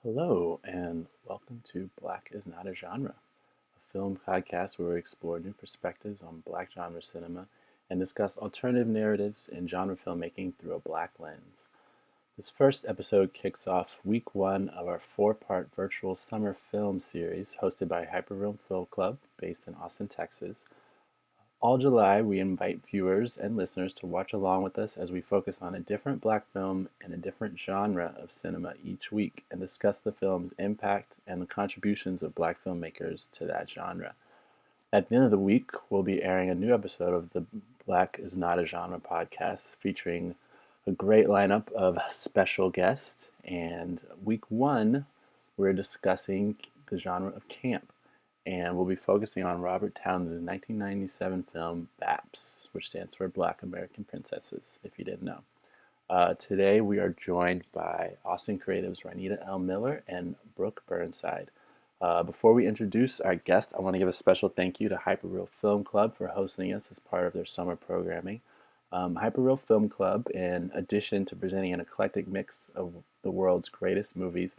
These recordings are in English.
Hello, and welcome to Black is Not a Genre, a film podcast where we explore new perspectives on Black genre cinema and discuss alternative narratives in genre filmmaking through a Black lens. This first episode kicks off week one of our four-part virtual summer film series hosted by Hyperreal Film Club based in Austin, Texas. All July, we invite viewers and listeners to watch along with us as we focus on a different Black film and a different genre of cinema each week and discuss the film's impact and the contributions of Black filmmakers to that genre. At the end of the week, we'll be airing a new episode of the Black is Not a Genre podcast featuring a great lineup of special guests. And week one, we're discussing the genre of camp, and we'll be focusing on Robert Townsend's 1997 film BAPS, which stands for Black American Princesses, if you didn't know. Today we are joined by Austin Creative's Anita Miller and Brooke Burnside. Before we introduce our guest, I want to give a special thank you to Hyperreal Film Club for hosting us as part of their summer programming. Hyperreal Film Club, in addition to presenting an eclectic mix of the world's greatest movies,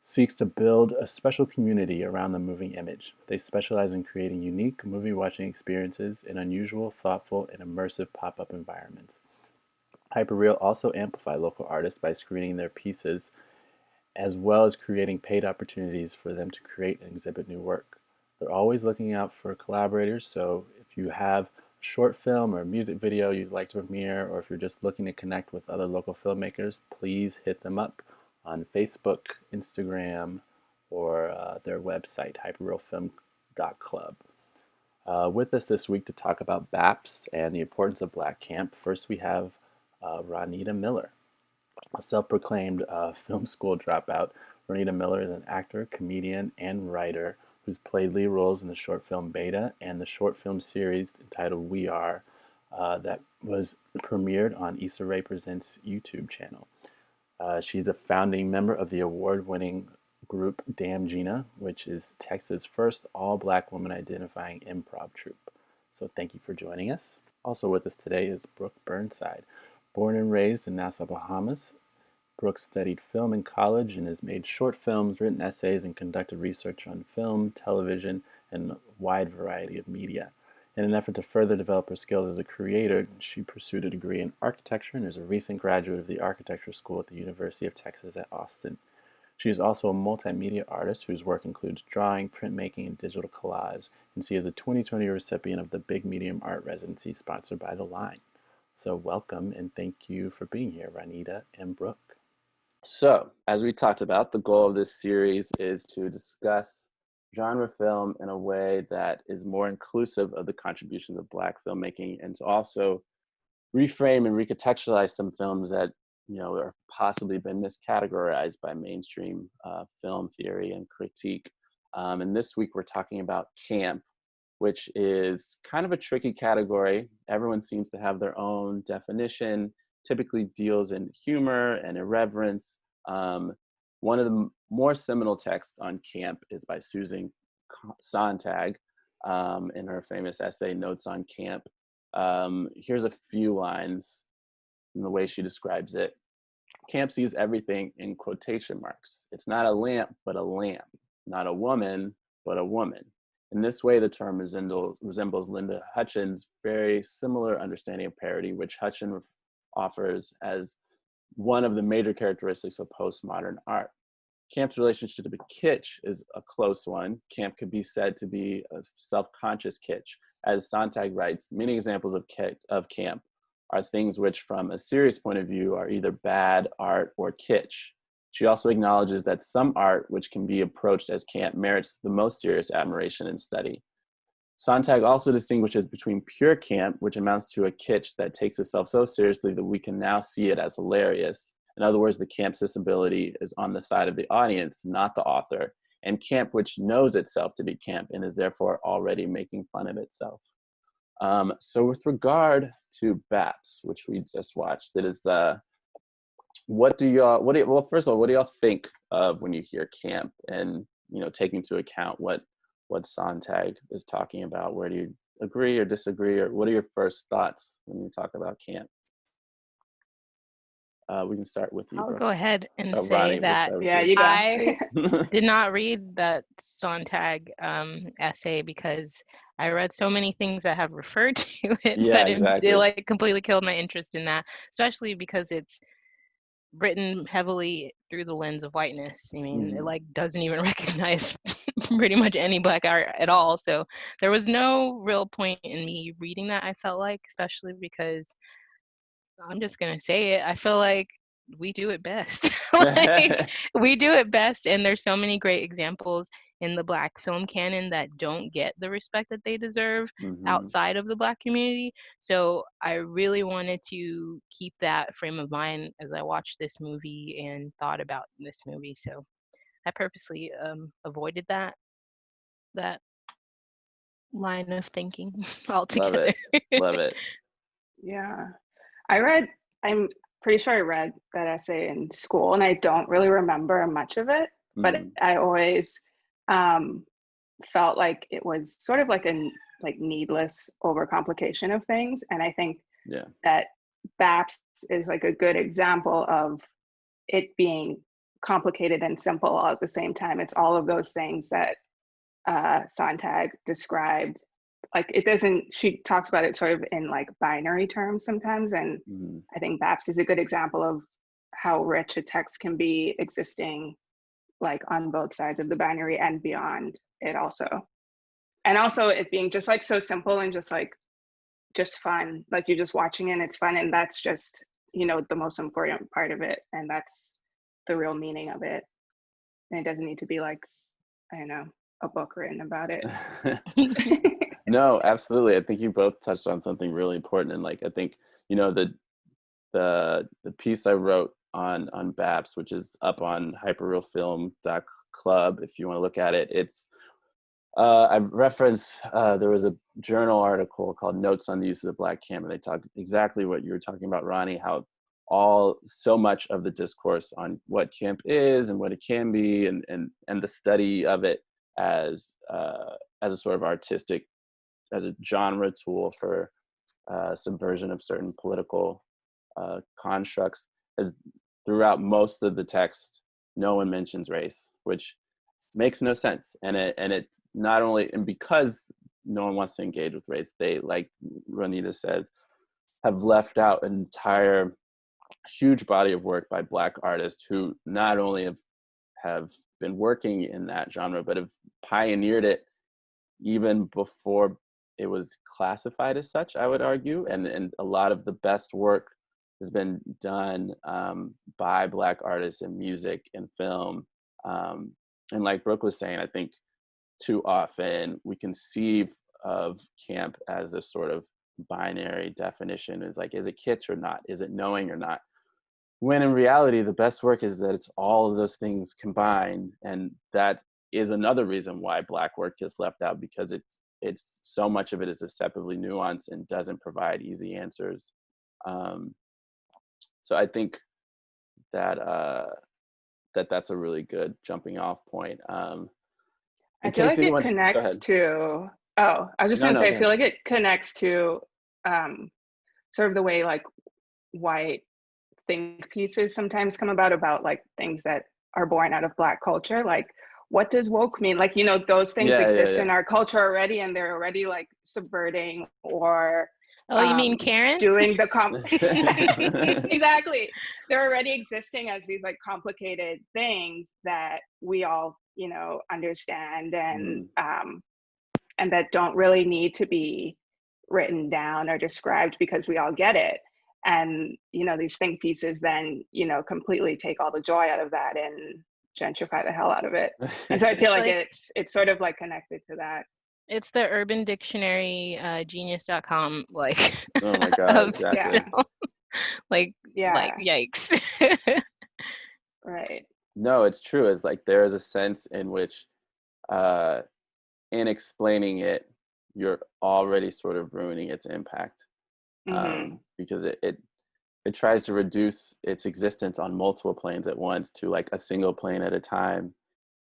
seeks to build a special community around the moving image. They specialize in creating unique movie-watching experiences in unusual, thoughtful, and immersive pop-up environments. Hyperreal also amplify local artists by screening their pieces, as well as creating paid opportunities for them to create and exhibit new work. They're always looking out for collaborators, so if you have a short film or a music video you'd like to premiere, or if you're just looking to connect with other local filmmakers, please hit them up on Facebook, Instagram, or their website, hyperrealfilm.club. With us this week to talk about BAPS and the importance of Black camp, first we have Anita Miller, a self-proclaimed film school dropout. Anita Miller is an actor, comedian, and writer who's played lead roles in the short film Beta and the short film series entitled We Are that was premiered on Issa Rae Presents YouTube channel. She's a founding member of the award-winning group Damn Gina, which is Texas' first all-Black woman-identifying improv troupe. So thank you for joining us. Also with us today is Brooke Burnside. Born and raised in Nassau, Bahamas, Brooke studied film in college and has made short films, written essays, and conducted research on film, television, and a wide variety of media. In an effort to further develop her skills as a creator, she pursued a degree in architecture and is a recent graduate of the architecture school at the University of Texas at Austin. She is also a multimedia artist whose work includes drawing, printmaking, and digital collage, and she is a 2020 recipient of the Big Medium Art Residency sponsored by The Line. So welcome and thank you for being here, Anita and Brooke. So, as we talked about, the goal of this series is to discuss genre film in a way that is more inclusive of the contributions of Black filmmaking, and to also reframe and recontextualize some films that are possibly been miscategorized by mainstream film theory and critique. And this week we're talking about camp, which is kind of a tricky category. Everyone seems to have their own definition, typically deals in humor and irreverence. One of the more seminal texts on camp is by Susan Sontag in her famous essay, Notes on Camp. Here's a few lines in the way she describes it. Camp sees everything in quotation marks. It's not a lamp, but a lamb. Not a woman, but a woman. In this way, the term resembles Linda Hutchins' very similar understanding of parody, which Hutchins offers as one of the major characteristics of postmodern art. Camp's relationship to kitsch is a close one. Camp could be said to be a self-conscious kitsch. As Sontag writes, many examples of camp are things which, from a serious point of view, are either bad art or kitsch. She also acknowledges that some art which can be approached as camp merits the most serious admiration and study. Sontag also distinguishes between pure camp, which amounts to a kitsch that takes itself so seriously that we can now see it as hilarious. In other words, the camp sensibility is on the side of the audience, not the author, and camp which knows itself to be camp and is therefore already making fun of itself. So with regard to BAPS, which we just watched, that is what do y'all think of when you hear camp, and taking into account what Sontag is talking about? Where do you agree or disagree, or what are your first thoughts when you talk about camp? We can start with you, I'll Brooke. go ahead and say Ronnie, we'll that start with Yeah, you. you go. I did not read that Sontag essay because I read so many things that have referred to it Yeah, that exactly. it like completely killed my interest in that, especially because it's written heavily through the lens of whiteness. I mean, it like doesn't even recognize pretty much any Black art at all. So there was no real point in me reading that, I felt like, especially because I'm just gonna say it. I feel like we do it best. Like we do it best, and there's so many great examples in the Black film canon that don't get the respect that they deserve outside of the Black community. So I really wanted to keep that frame of mind as I watched this movie and thought about this movie. So I purposely avoided that line of thinking altogether. Love it. Yeah. I'm pretty sure I read that essay in school, and I don't really remember much of it, but I always felt like it was sort of like a needless overcomplication of things. And I think that BAPS is like a good example of it being complicated and simple all at the same time. It's all of those things that Sontag described. Like it doesn't, she talks about it sort of in like binary terms sometimes. And I think BAPS is a good example of how rich a text can be existing like on both sides of the binary and beyond it also. And also it being just like so simple and just fun. Like you're just watching it and it's fun. And that's just, you know, the most important part of it. And that's the real meaning of it. And it doesn't need to be like, I don't know, a book written about it. No, absolutely. I think you both touched on something really important. And like, I think, you know, the piece I wrote on BAPS, which is up on hyperrealfilm.club, if you want to look at it, it's, I've referenced, there was a journal article called Notes on the Use of the Black Camp, and they talk exactly what you were talking about, Ronnie, how so much of the discourse on what camp is and what it can be and the study of it as a sort of artistic, as a genre tool for subversion of certain political constructs, as throughout most of the text, no one mentions race, which makes no sense. And it's not only, and because no one wants to engage with race, they, like Ronita said, have left out an entire huge body of work by Black artists who not only have been working in that genre, but have pioneered it even before it was classified as such, I would argue. And a lot of the best work has been done by Black artists in music and film. And like Brooke was saying, I think too often we conceive of camp as this sort of binary definition. Is like, is it kitsch or not? Is it knowing or not? When in reality, the best work is that it's all of those things combined. And that is another reason why Black work gets left out, because it's so much of it is deceptively nuanced and doesn't provide easy answers. So I think that that's a really good jumping off point. I feel like it connects to, I was just gonna say, I feel like it connects to sort of the way like white think pieces sometimes come about like things that are born out of Black culture. Like, what does woke mean? Like, you know, those things exist in our culture already, and they're already like subverting or you mean Karen? Doing the exactly. They're already existing as these like complicated things that we all, you know, understand and that don't really need to be written down or described because we all get it. And, you know, these think pieces then, you know, completely take all the joy out of that and gentrify the hell out of it. And so I feel like it's sort of like connected to that. It's the Urban Dictionary, genius.com, like, oh my God, exactly. like yikes. Right. No, it's true. It's like there is a sense in which in explaining it, you're already sort of ruining its impact. Because it tries to reduce its existence on multiple planes at once to like a single plane at a time.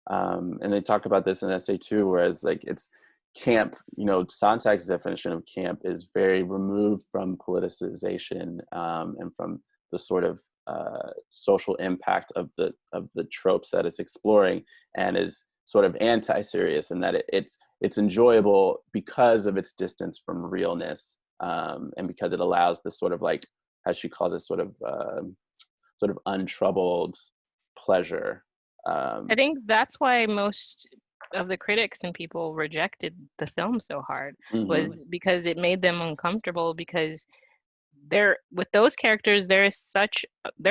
And they talk about this in essay too, whereas like it's camp, you know, Sontag's definition of camp is very removed from politicization and from the sort of social impact of the tropes that it's exploring, and is sort of anti-serious, and that it's enjoyable because of its distance from realness, and because it allows this sort of, like, as she calls it, sort of untroubled pleasure. I think that's why most of the critics and people rejected the film so hard, was because it made them uncomfortable, because with those characters there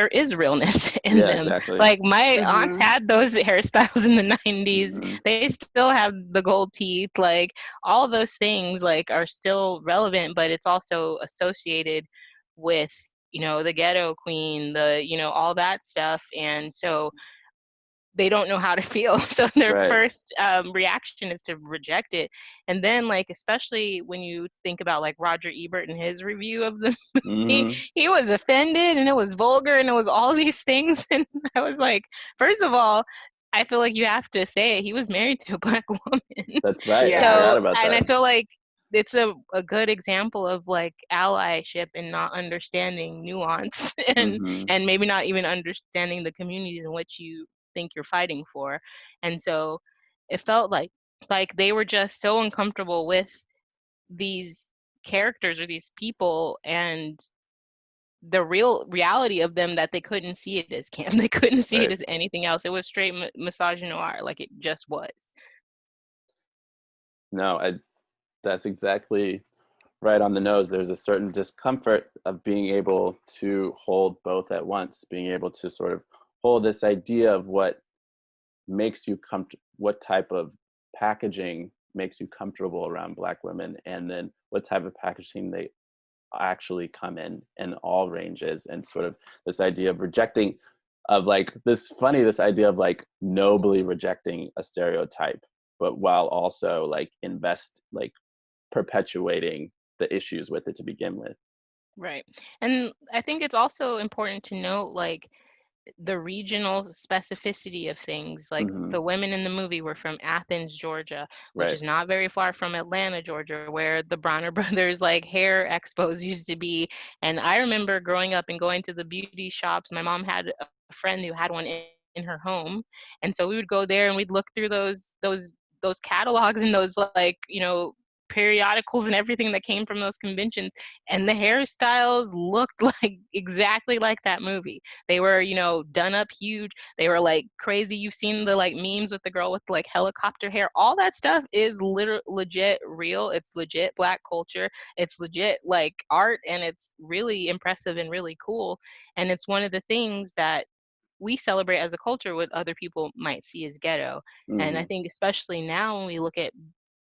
is realness in them. Exactly. Like, my aunts had those hairstyles in the 90s. They still have the gold teeth. Like, all those things, like, are still relevant, but it's also associated with, the ghetto queen, all that stuff. And so they don't know how to feel. So their first reaction is to reject it. And then, like, especially when you think about, like, Roger Ebert and his review of the movie, he was offended, and it was vulgar, and it was all these things. And I was like, first of all, I feel like you have to say it. He was married to a Black woman. That's right. Yeah. I forgot about that. And I feel like it's a good example of, like, allyship and not understanding nuance, and maybe not even understanding the communities in which you think you're fighting for. And so it felt like they were just so uncomfortable with these characters or these people and the reality of them, that they couldn't see it as camp. They couldn't see it as anything else. It was straight misogynoir, like, it just was. No, that's exactly right on the nose. There's a certain discomfort of being able to hold both at once, being able to sort of hold this idea of what makes you what type of packaging makes you comfortable around Black women, and then what type of packaging they actually come in all ranges, and sort of this idea of rejecting, of like this idea of like nobly rejecting a stereotype, but while also like perpetuating the issues with it to begin with. Right. And I think it's also important to note, like, the regional specificity of things. Like, the women in the movie were from Athens, Georgia, which is not very far from Atlanta, Georgia, where the Bronner Brothers, like, hair expos used to be. And I remember growing up and going to the beauty shops. My mom had a friend who had one in her home, and so we would go there and we'd look through those catalogs and those, like, periodicals and everything that came from those conventions, and the hairstyles looked like exactly like that movie. They were, done up huge. They were, like, crazy. You've seen the, like, memes with the girl with, like, helicopter hair. All that stuff is legit real. It's legit Black culture. It's legit, like, art, and it's really impressive and really cool. And it's one of the things that we celebrate as a culture, what other people might see as ghetto. And I think especially now when we look at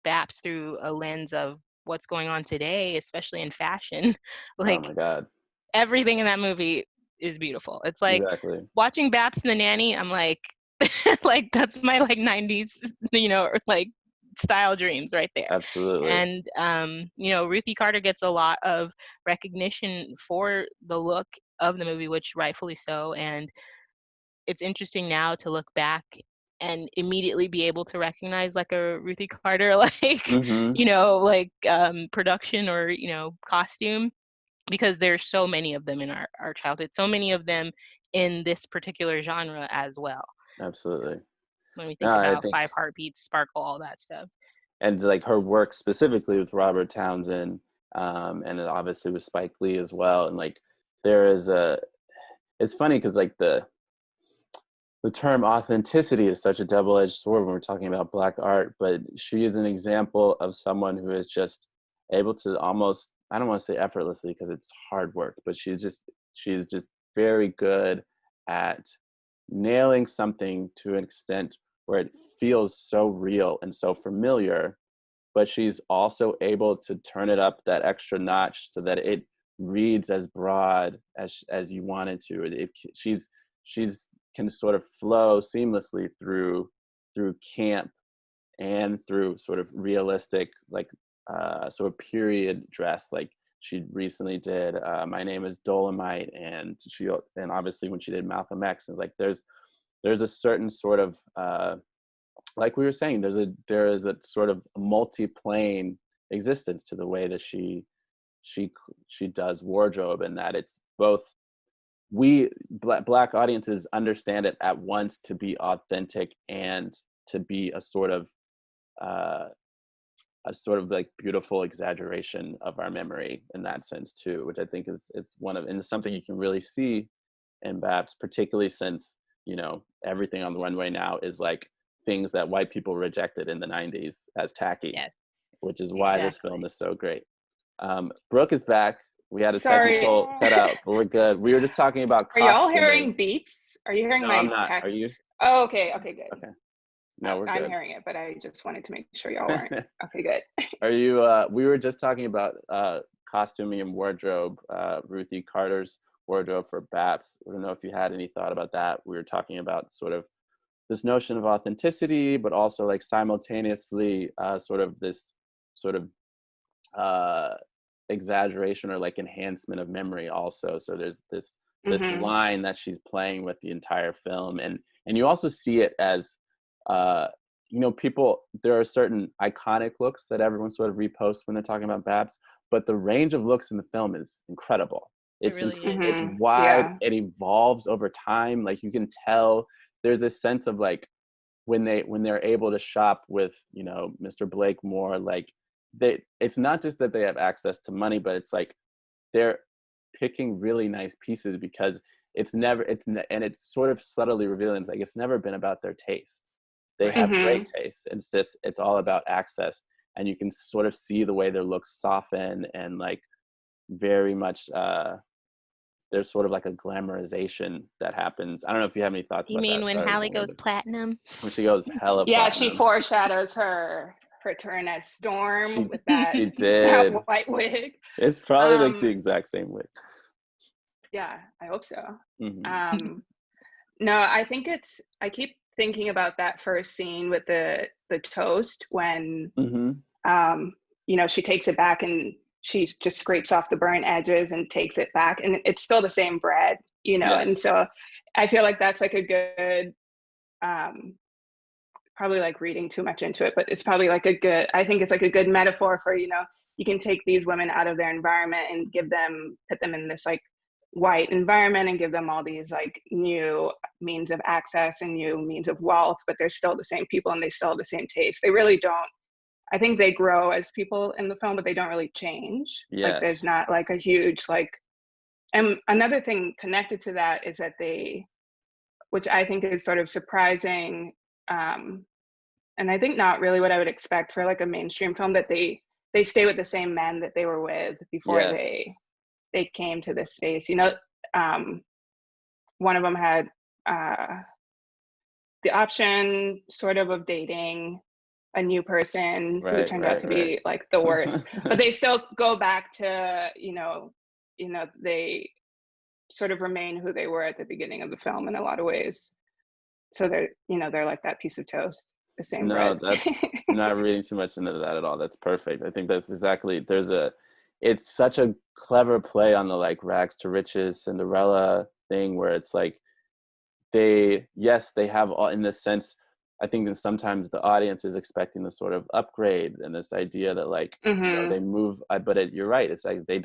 BAPS through a lens of what's going on today, especially in fashion, like, oh my God, everything in that movie is beautiful. It's like watching BAPS and the Nanny. I'm like, like, that's my, like, 90s, like, style dreams right there. Absolutely. And Ruthie Carter gets a lot of recognition for the look of the movie, which rightfully so. And it's interesting now to look back and immediately be able to recognize, like, a Ruthie Carter, like, production or, costume, because there's so many of them in our childhood, so many of them in this particular genre as well. Absolutely. When we think about Five Heartbeats, Sparkle, all that stuff. And, like, her work specifically with Robert Townsend, and obviously with Spike Lee as well. And, like, it's funny because, like, the term authenticity is such a double-edged sword when we're talking about Black art, but she is an example of someone who is just able to almost, I don't want to say effortlessly because it's hard work, but she's just very good at nailing something to an extent where it feels so real and so familiar, but she's also able to turn it up that extra notch so that it reads as broad as you want it to. She's can sort of flow seamlessly through camp and through sort of realistic, like, sort of period dress. Like, she recently did My Name is Dolomite, and obviously when she did Malcolm X, and like there's a certain sort of like we were saying, there is a sort of multi-plane existence to the way that she does wardrobe, and that it's both Black audiences understand it at once to be authentic and to be a sort of like beautiful exaggeration of our memory in that sense too, which I think is one of, and it's something you can really see in BAPS, particularly since, you know, everything on the runway now is like things that white people rejected in the 90s as tacky, yes. which is why this film is so great. Brooke is back. We had a technical cutout, but we're good. We were just talking about costuming. Are y'all hearing beeps? Are you hearing my text? Are you? Oh, okay, good. Okay. No, we're good. I'm hearing it, but I just wanted to make sure y'all weren't. Okay, good. Are you, we were just talking about costuming and wardrobe, Ruthie Carter's wardrobe for BAPS. I don't know if you had any thought about that. We were talking about sort of this notion of authenticity, but also like simultaneously sort of this sort of exaggeration or like enhancement of memory also. So there's this line that she's playing with the entire film, and you also see it as you know, there are certain iconic looks that everyone sort of reposts when they're talking about BAPS, but the range of looks in the film is incredible. It's it's wide. It evolves over time. Like you can tell there's this sense of like when they're able to shop with, you know, Mr. Blake more, like it's not just that they have access to money, but it's like they're picking really nice pieces because it's sort of subtly revealing, like it's never been about their taste. They have great taste. It's all about access, and you can sort of see the way their looks soften and like very much there's sort of like a glamorization that happens. I don't know if you have any thoughts about that. You mean when Halle goes platinum? When she goes hella platinum. Yeah, she foreshadows her turn as Storm with that white wig. It's probably like the exact same wig. Yeah, I hope so. No, I think I keep thinking about that first scene with the toast when you know, she takes it back and she just scrapes off the burnt edges and takes it back, and it's still the same bread, you know. And so I feel like that's like a good probably like reading too much into it, but it's probably like I think it's like a good metaphor for, you know, you can take these women out of their environment and put them in this like white environment and give them all these like new means of access and new means of wealth, but they're still the same people and they still have the same taste. They really don't, I think they grow as people in the film, but they don't really change. Like there's not like a huge like, and another thing connected to that is that which I think is sort of surprising, and I think not really what I would expect for like a mainstream film, that they stay with the same men that they were with before they came to this space. You know, one of them had the option sort of dating a new person who turned out to be like the worst, but they still go back to, you know, they sort of remain who they were at the beginning of the film in a lot of ways. So they're like that piece of toast, the same bread. That's not reading too much into that at all. That's perfect. I think that's exactly, it's such a clever play on the like rags to riches Cinderella thing, where it's like they have all, in this sense, I think that sometimes the audience is expecting the sort of upgrade and this idea that like, you know, they move, but you're right. It's like they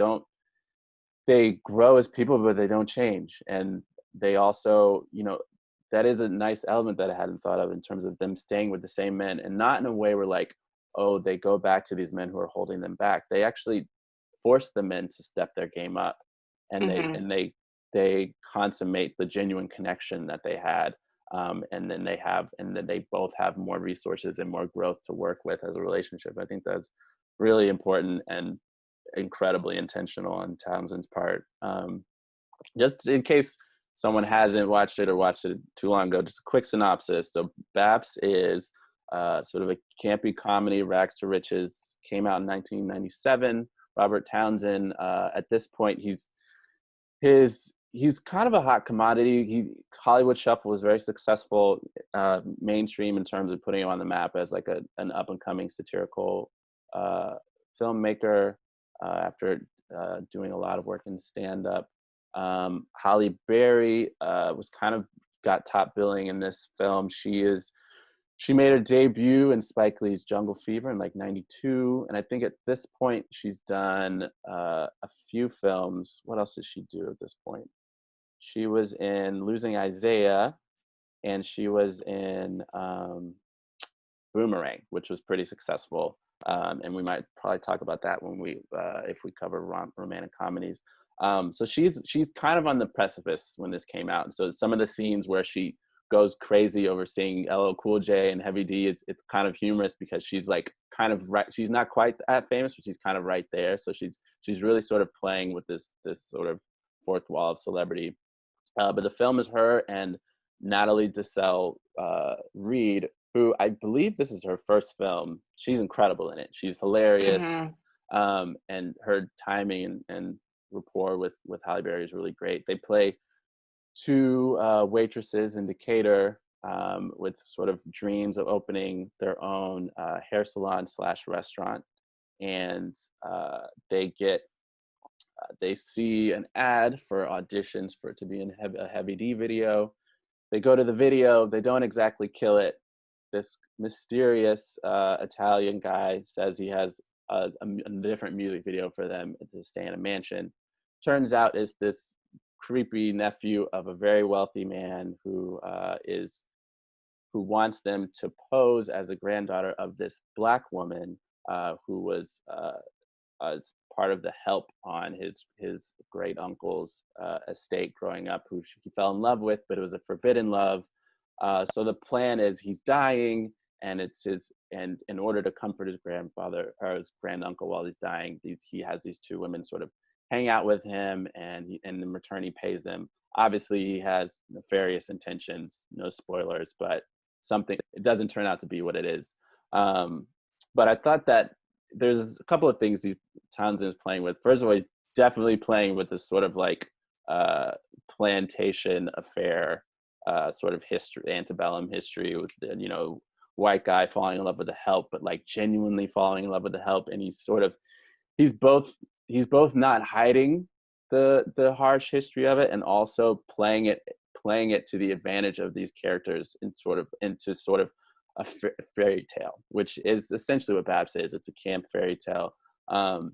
grow as people, but they don't change. And they also, you know, that is a nice element that I hadn't thought of in terms of them staying with the same men, and not in a way where like, oh, they go back to these men who are holding them back. They actually force the men to step their game up, and they consummate the genuine connection that they had. And then they both have more resources and more growth to work with as a relationship. I think that's really important and incredibly intentional on Townsend's part. Just in case someone hasn't watched it or watched it too long ago, just a quick synopsis. So BAPS is sort of a campy comedy, rags to riches, came out in 1997. Robert Townsend, at this point, he's kind of a hot commodity. Hollywood Shuffle was very successful mainstream in terms of putting him on the map as like an up and coming satirical filmmaker after doing a lot of work in stand up. Halle Berry was kind of got top billing in this film. She made her debut in Spike Lee's Jungle Fever in like 92. And I think at this point she's done a few films. What else did she do at this point? She was in Losing Isaiah, and she was in Boomerang, which was pretty successful. And we might probably talk about that when we if we cover romantic comedies. So she's kind of on the precipice when this came out. So some of the scenes where she goes crazy over seeing LL Cool J and Heavy D, it's kind of humorous because she's like kind of right. She's not quite that famous, but she's kind of right there. So she's really sort of playing with this sort of fourth wall of celebrity. But the film is her and Natalie Desselle Reid, who I believe this is her first film. She's incredible in it. She's hilarious. And her timing and rapport with Halle Berry is really great. They play two waitresses in Decatur with sort of dreams of opening their own hair salon / restaurant. And they see an ad for auditions for it to be in a Heavy D video. They go to the video. They don't exactly kill it. This mysterious Italian guy says he has a different music video for them to stay in a mansion. Turns out it's this creepy nephew of a very wealthy man who wants them to pose as a granddaughter of this Black woman who was part of the help on his great uncle's estate growing up, who he fell in love with, but it was a forbidden love. So the plan is he's dying, and and in order to comfort his grandfather or his granduncle while he's dying, he has these two women sort of hang out with him, and in return he pays them. Obviously he has nefarious intentions, no spoilers, but it doesn't turn out to be what it is. But I thought that there's a couple of things Townsend is playing with. First of all, he's definitely playing with this sort of like plantation affair sort of history, antebellum history, with the white guy falling in love with the help, but like genuinely falling in love with the help. And he's both not hiding the harsh history of it, and also playing it to the advantage of these characters into sort of a fairy tale, which is essentially what Babs is. It's a camp fairy tale. And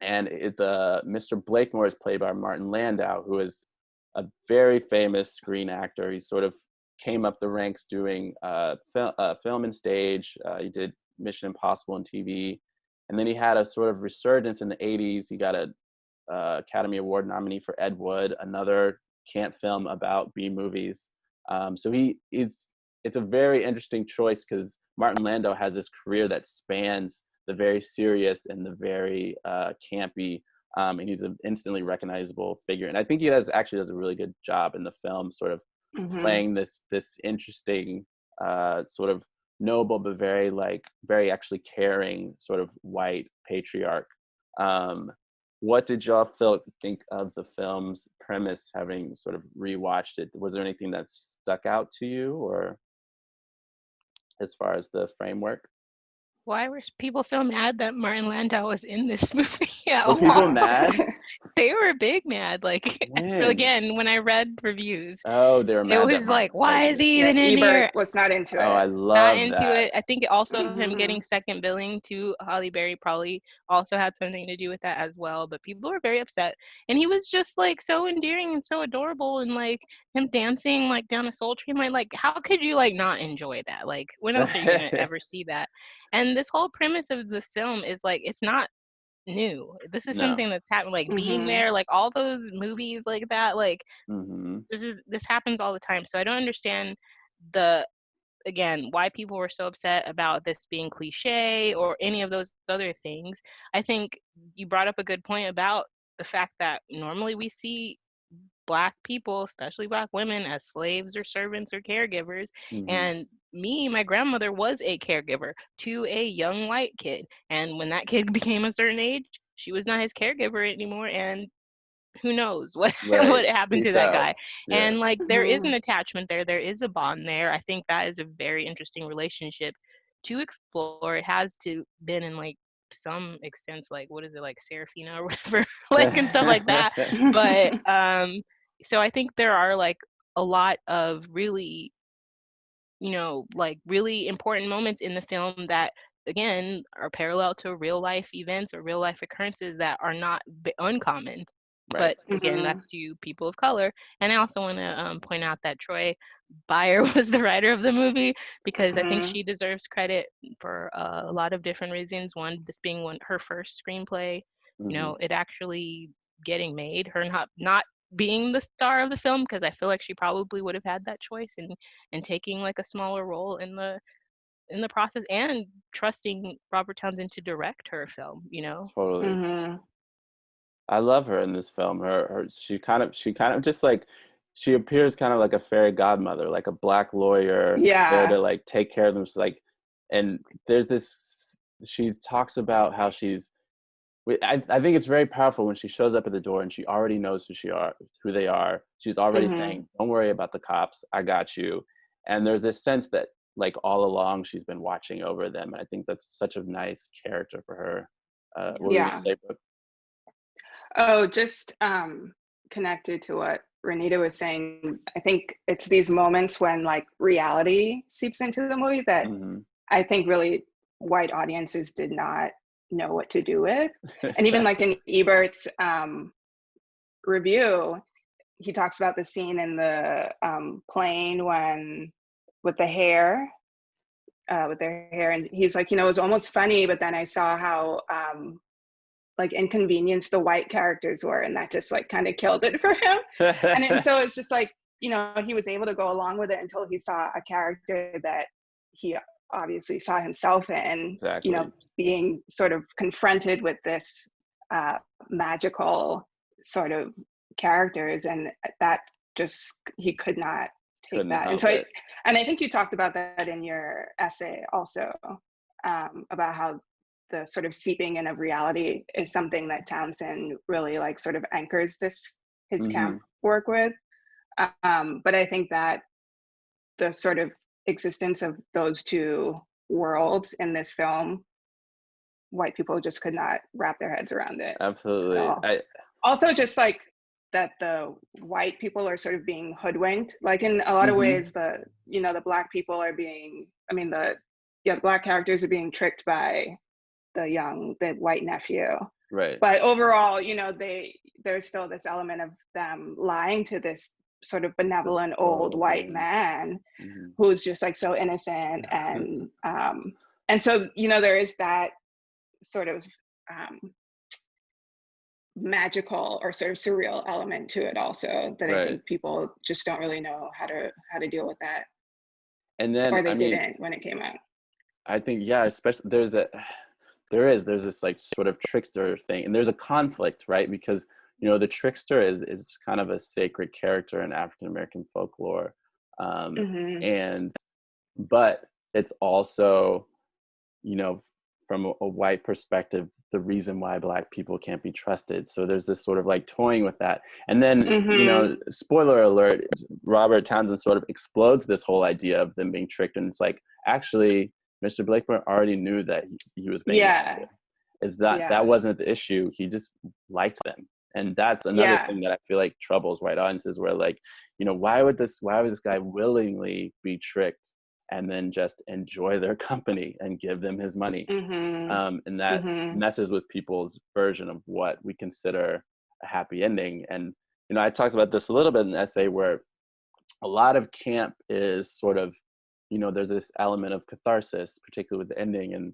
Mr. Blakemore is played by Martin Landau, who is a very famous screen actor. He sort of came up the ranks doing film and stage. He did Mission Impossible on TV. And then he had a sort of resurgence in the 80s. He got a Academy Award nominee for Ed Wood, another camp film about B-movies. So it's a very interesting choice because Martin Landau has this career that spans the very serious and the very campy, and he's an instantly recognizable figure. And I think he actually does a really good job in the film, sort of playing this interesting sort of noble but very actually caring sort of white patriarch. What did y'all think of the film's premise, having sort of rewatched it? Was there anything that stuck out to you, or as far as the framework? Why were people so mad that Martin Landau was in this movie at Were all? people mad? They were big mad. Like, again, when I read reviews, they were mad. It was like, why is he even in Ebert here? was not into it. Oh, I love not into that. it. I think also him getting second billing to Halle Berry probably also had something to do with that as well. But people were very upset, and he was just like so endearing and so adorable, and like him dancing like down a Soul Train line. Like, how could you like not enjoy that? Like, when else are you gonna ever see that? And this whole premise of the film is like, it's not new. This is something that's happened, like being there, like all those movies like that, like this happens all the time. So I don't understand why people were so upset about this being cliche or any of those other things. I think you brought up a good point about the fact that normally we see Black people, especially Black women, as slaves or servants or caregivers. And my grandmother was a caregiver to a young white kid. And when that kid became a certain age, she was not his caregiver anymore. And who knows what happened to that guy. And like there is an attachment there. There is a bond there. I think that is a very interesting relationship to explore. It has been in like some extents, like what is it, like Serafina or whatever, like and stuff like that. But so I think there are like a lot of really, like really important moments in the film that again are parallel to real life events or real life occurrences that are not uncommon But again, that's to people of color. And I also want to point out that Troy Beyer was the writer of the movie, because I think she deserves credit for a lot of different reasons. One, this being her first screenplay, you know, it actually getting made, her not being the star of the film, because I feel like she probably would have had that choice and taking like a smaller role in the process, and trusting Robert Townsend to direct her film, you know. Totally. I love her in this film. She kind of just like, she appears kind of like a fairy godmother, like a Black lawyer there to like take care of them. She's like, and there's this, she talks about how she's, I think it's very powerful when she shows up at the door and she already knows who they are. She's already saying, don't worry about the cops, I got you. And there's this sense that like all along she's been watching over them. And I think that's such a nice character for her. What were you gonna say, Brooke? Oh, just connected to what Renita was saying, I think it's these moments when like reality seeps into the movie that I think really white audiences did not know what to do with. And even like in Ebert's review, he talks about the scene in the plane when with their hair, and he's like, you know, it was almost funny, but then I saw how like inconvenienced the white characters were, and that just like kind of killed it for him. And so it's just like, you know, he was able to go along with it until he saw a character that he obviously saw himself in, you know, being sort of confronted with this magical sort of characters, and that just, he could not take that. And so and I think you talked about that in your essay also, about how the sort of seeping in of reality is something that Townsend really like sort of anchors his camp work with. But I think that the sort of existence of those two worlds in this film, white people just could not wrap their heads around it. Absolutely. Also just like that the white people are sort of being hoodwinked, like in a lot of ways, the Black people are being, the Black characters are being tricked by the white nephew. Right. But overall, you know, there's still this element of them lying to this sort of benevolent old white man who's just like so innocent. And so, you know, there is that sort of magical or sort of surreal element to it also that I think people just don't really know how to deal with that. And then, or they didn't when it came out. I think, especially there's this like sort of trickster thing, and there's a conflict, right? Because, you know, the trickster is kind of a sacred character in African American folklore, but it's also, you know, from a white perspective, the reason why Black people can't be trusted. So there's this sort of like toying with that. And then, you know, spoiler alert, Robert Townsend sort of explodes this whole idea of them being tricked. And it's like, actually, Mr. Blakeburn already knew that he was being lied to. Is that wasn't the issue. He just liked them. And that's another thing that I feel like troubles white audiences, where like, you know, why would this guy willingly be tricked and then just enjoy their company and give them his money? And that messes with people's version of what we consider a happy ending. And, you know, I talked about this a little bit in the essay, where a lot of camp is sort of, you know, there's this element of catharsis, particularly with the ending. And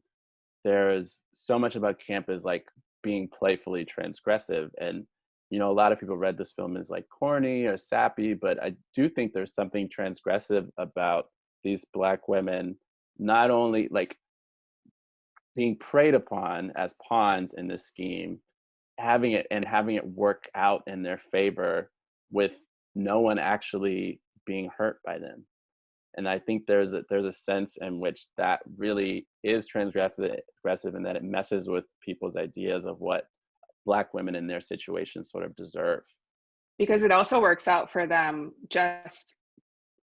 there's so much about camp as like being playfully transgressive. And, you know, a lot of people read this film as like corny or sappy, but I do think there's something transgressive about these Black women, not only like being preyed upon as pawns in this scheme, having it work out in their favor with no one actually being hurt by them. And I think there's a sense in which that really is transgressive, and that it messes with people's ideas of what Black women in their situation sort of deserve. Because it also works out for them just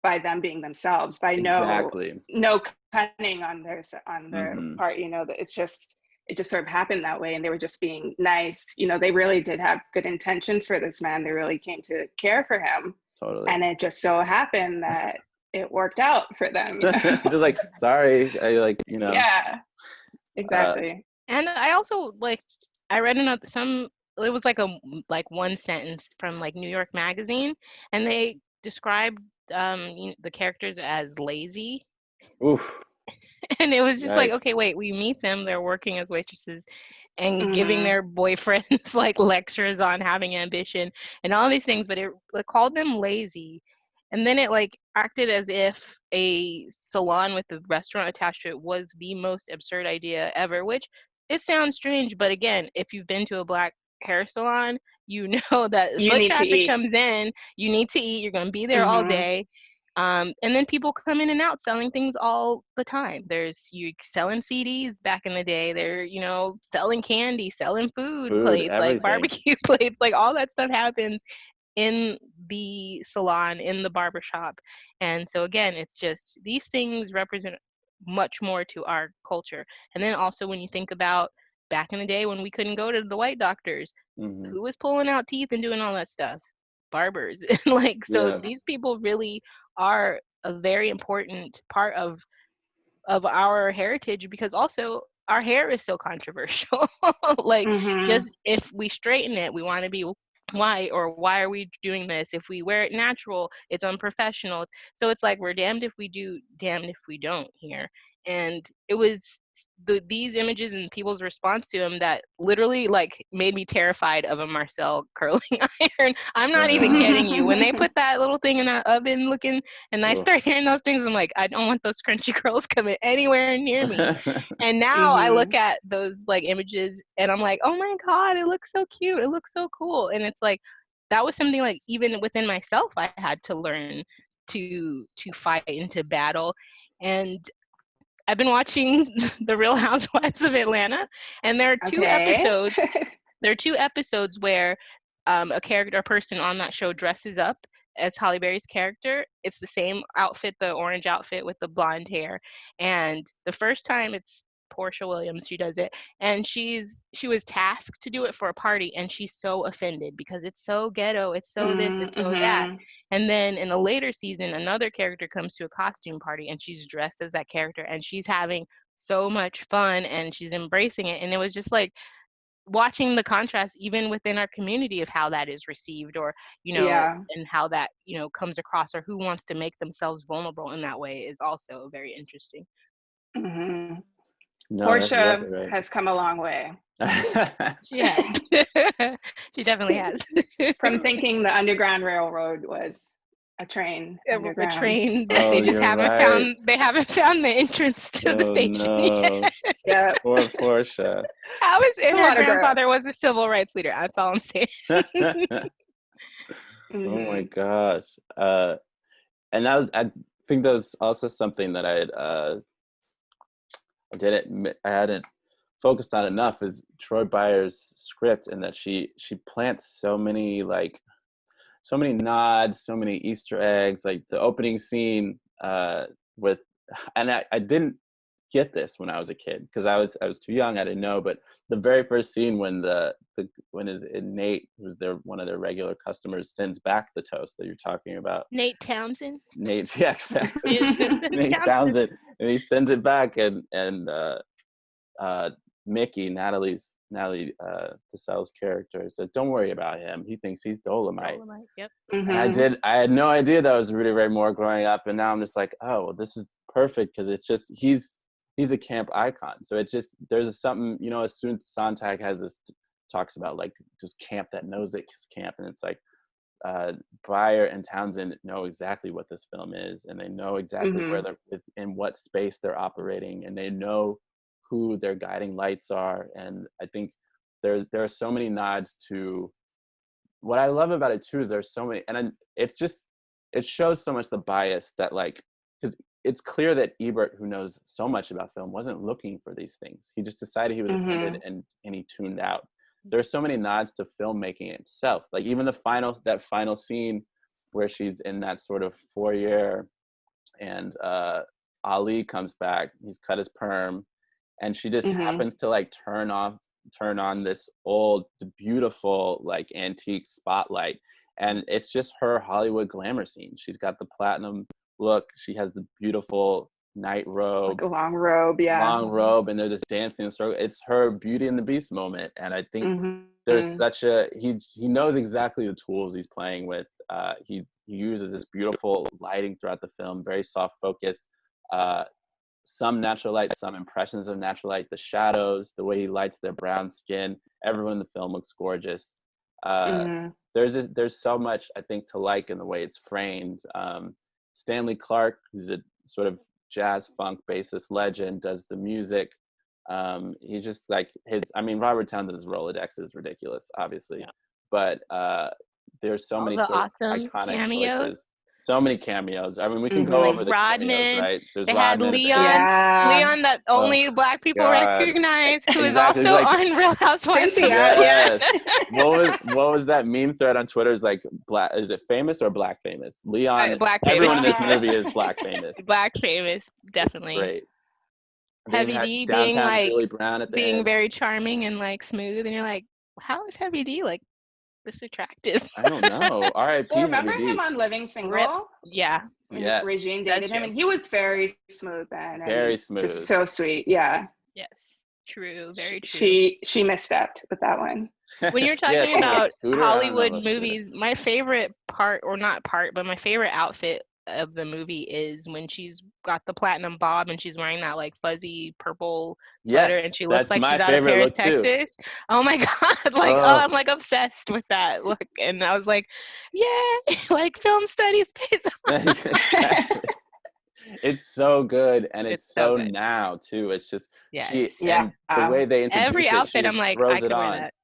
by them being themselves, by no cunning on their part, you know, that it just sort of happened that way, and they were just being nice. You know, they really did have good intentions for this man. They really came to care for him. Totally. And it just so happened that it worked out for them. You know? Just like, sorry, I like, you know. Yeah, exactly. And I also I read some it was like one sentence from like New York Magazine, and they described the characters as lazy. Oof. And it was just like, okay, Yikes. wait, we meet them, they're working as waitresses and giving their boyfriends like lectures on having ambition and all these things, but it called them lazy. And then it like acted as if a salon with a restaurant attached to it was the most absurd idea ever, which it sounds strange, but again, if you've been to a Black hair salon, you know that You foot need to traffic eat. comes in, you need to eat, you're going to be there all day. And then people come in and out selling things all the time. There's you selling CDs back in the day. They're, you know, selling candy, selling food plates, everything. like barbecue plates, like all that stuff happens in the salon, in the barbershop. And so again, it's just these things represent much more to our culture. And then also when you think about back in the day when we couldn't go to the white doctors, who was pulling out teeth and doing all that stuff? Barbers. Like, so these people really are a very important part of our heritage, because also our hair is so controversial. Like, just if we straighten it, we want to be white, or why are we doing this? If we wear it natural, it's unprofessional. So it's like we're damned if we do, damned if we don't here. And it was these images and people's response to them that literally like made me terrified of a Marcel curling iron. I'm not even kidding you. When they put that little thing in that oven looking, and I start hearing those things, I'm like, I don't want those crunchy curls coming anywhere near me. And now I look at those like images and I'm like, oh my God, it looks so cute. It looks so cool. And it's like, that was something like even within myself, I had to learn to fight and to battle. And I've been watching The Real Housewives of Atlanta, and there are two episodes. There are two episodes where a person on that show dresses up as Halle Berry's character. It's the same outfit, the orange outfit with the blonde hair. And the first time it's Portia Williams, she does it, and she was tasked to do it for a party, and she's so offended because it's so ghetto, it's so this, it's so that. And then in a later season, another character comes to a costume party and she's dressed as that character and she's having so much fun and she's embracing it. And it was just like watching the contrast even within our community of how that is received, or, you know, and how that, you know, comes across, or who wants to make themselves vulnerable in that way is also very interesting. No, Portia exactly right. has come a long way. Yeah, she definitely has. From thinking the Underground Railroad was a train. A train. Oh, They haven't found the entrance to the station yet. Yeah. Poor Portia. How is it her grandfather was a civil rights leader? That's all I'm saying. Oh my gosh. And that was, I think that was also something that I hadn't focused on enough, is Troy Byer's script, and that she plants so many nods, so many Easter eggs, like the opening scene with, and I didn't get this when I was a kid because I was too young, I didn't know, but the very first scene when Nate, who's one of their regular customers, sends back the toast that you're talking about. Nate Townsend. Yeah, exactly. Nate Townsend, and he sends it back, and Mickey, Natalie DeSalle's character, said, "Don't worry about him. He thinks he's Dolomite." Yep. And I had no idea that was Rudy Ray Moore growing up, and now I'm just like, oh, well, this is perfect, because it's just he's a camp icon. So it's just there's something, you know, as soon as Sontag has this talks about like just camp that knows it's camp, and it's like Byer and Townsend know exactly what this film is, and they know exactly where they're in what space they're operating, and they know who their guiding lights are. And I think there are so many nods to what I love about it too, is there's so many, and it shows so much the bias that, like, because it's clear that Ebert, who knows so much about film, wasn't looking for these things. He just decided he was offended, and he tuned out. There's so many nods to filmmaking itself, like even that final scene where she's in that sort of foyer, and Ali comes back, he's cut his perm, and she just happens to like turn on this old beautiful like antique spotlight, and it's just her Hollywood glamour scene. She's got the platinum look, she has the beautiful night robe, like a long robe, and they're just dancing in a circle. It's her Beauty and the Beast moment. And I think there's such a he knows exactly the tools he's playing with. He uses this beautiful lighting throughout the film, very soft focus, some natural light, some impressions of natural light, the shadows, the way he lights their brown skin. Everyone in the film looks gorgeous. There's so much, I think, to like in the way it's framed. Stanley Clarke, who's a sort of jazz funk bassist legend, does the music. He's just like Robert Townsend's Rolodex is ridiculous, obviously, but there's so many sort of awesome iconic cameos. choices. So many cameos. I mean, we can go over the cameos, right? There's Rodman. Leon that only Black people recognize, who is also on Real Housewives. Yes. What was that meme thread on Twitter? Is like black? Is it famous or Black famous? Leon. Black everyone famous. in this movie is Black famous. Black famous, definitely. It's great. Heavy D being like Julie Brown at the being end. very charming and like smooth, and you're like, how is Heavy D like this attractive? I don't know. R.I.P. Well, remember him on Living Single? Yeah. Yes. Regine dated him, and he was very smooth then. Very smooth. Just so sweet. Yeah. Yes. True. Very true. She misstepped with that one. When you're talking about Hollywood movies, my favorite part, or not part, but my favorite outfit of the movie is when she's got the platinum bob and she's wearing that like fuzzy purple sweater, and she looks like she's out of Paris, Texas. Oh my god, like I'm like obsessed with that look, and I was like, yeah, like film studies based on It's so good, and it's so good. Now too. It's just the way they introduce every outfit. I'm like, I could wear that.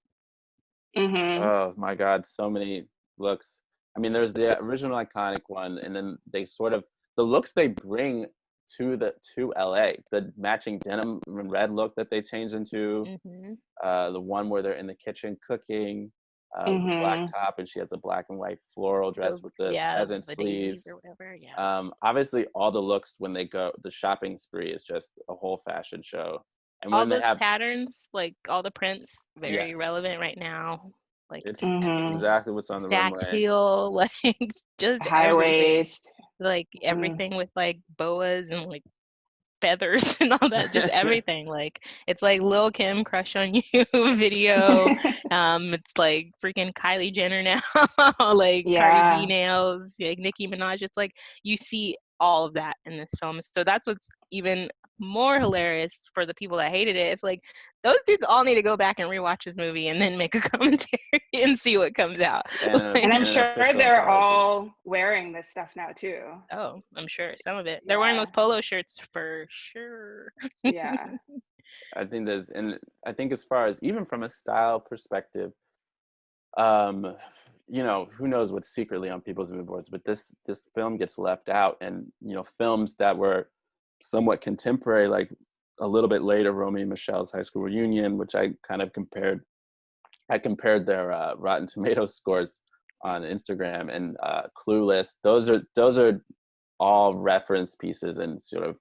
Oh my god, so many looks. I mean, there's the original iconic one, and then they sort of the looks they bring to LA, the matching denim and red look that they change into, the one where they're in the kitchen cooking, with the black top, and she has the black and white floral dress with the peasant sleeves or whatever. Obviously all the looks when they go, the shopping spree is just a whole fashion show. And all when those they have patterns, like all the prints, very relevant right now. Like it's exactly what's on the stacked runway. heel, like just high waist, like everything with like boas and like feathers and all that, just everything. Like it's like Lil' Kim Crush on You video. It's like freaking Kylie Jenner now, like Cardi B nails, like Nicki Minaj. It's like you see all of that in this film. So that's what's even more hilarious for the people that hated it. It's like those dudes all need to go back and rewatch this movie and then make a commentary and see what comes out. And I'm sure they're all wearing this stuff now too. Oh, I'm sure some of it. They're wearing those polo shirts for sure. Yeah. I think I think as far as even from a style perspective, you know, who knows what's secretly on people's mood boards, but this film gets left out. And, you know, films that were somewhat contemporary, like a little bit later, Romy and Michelle's High School Reunion, which I kind of compared their Rotten Tomatoes scores on Instagram, and Clueless. Those are all reference pieces and sort of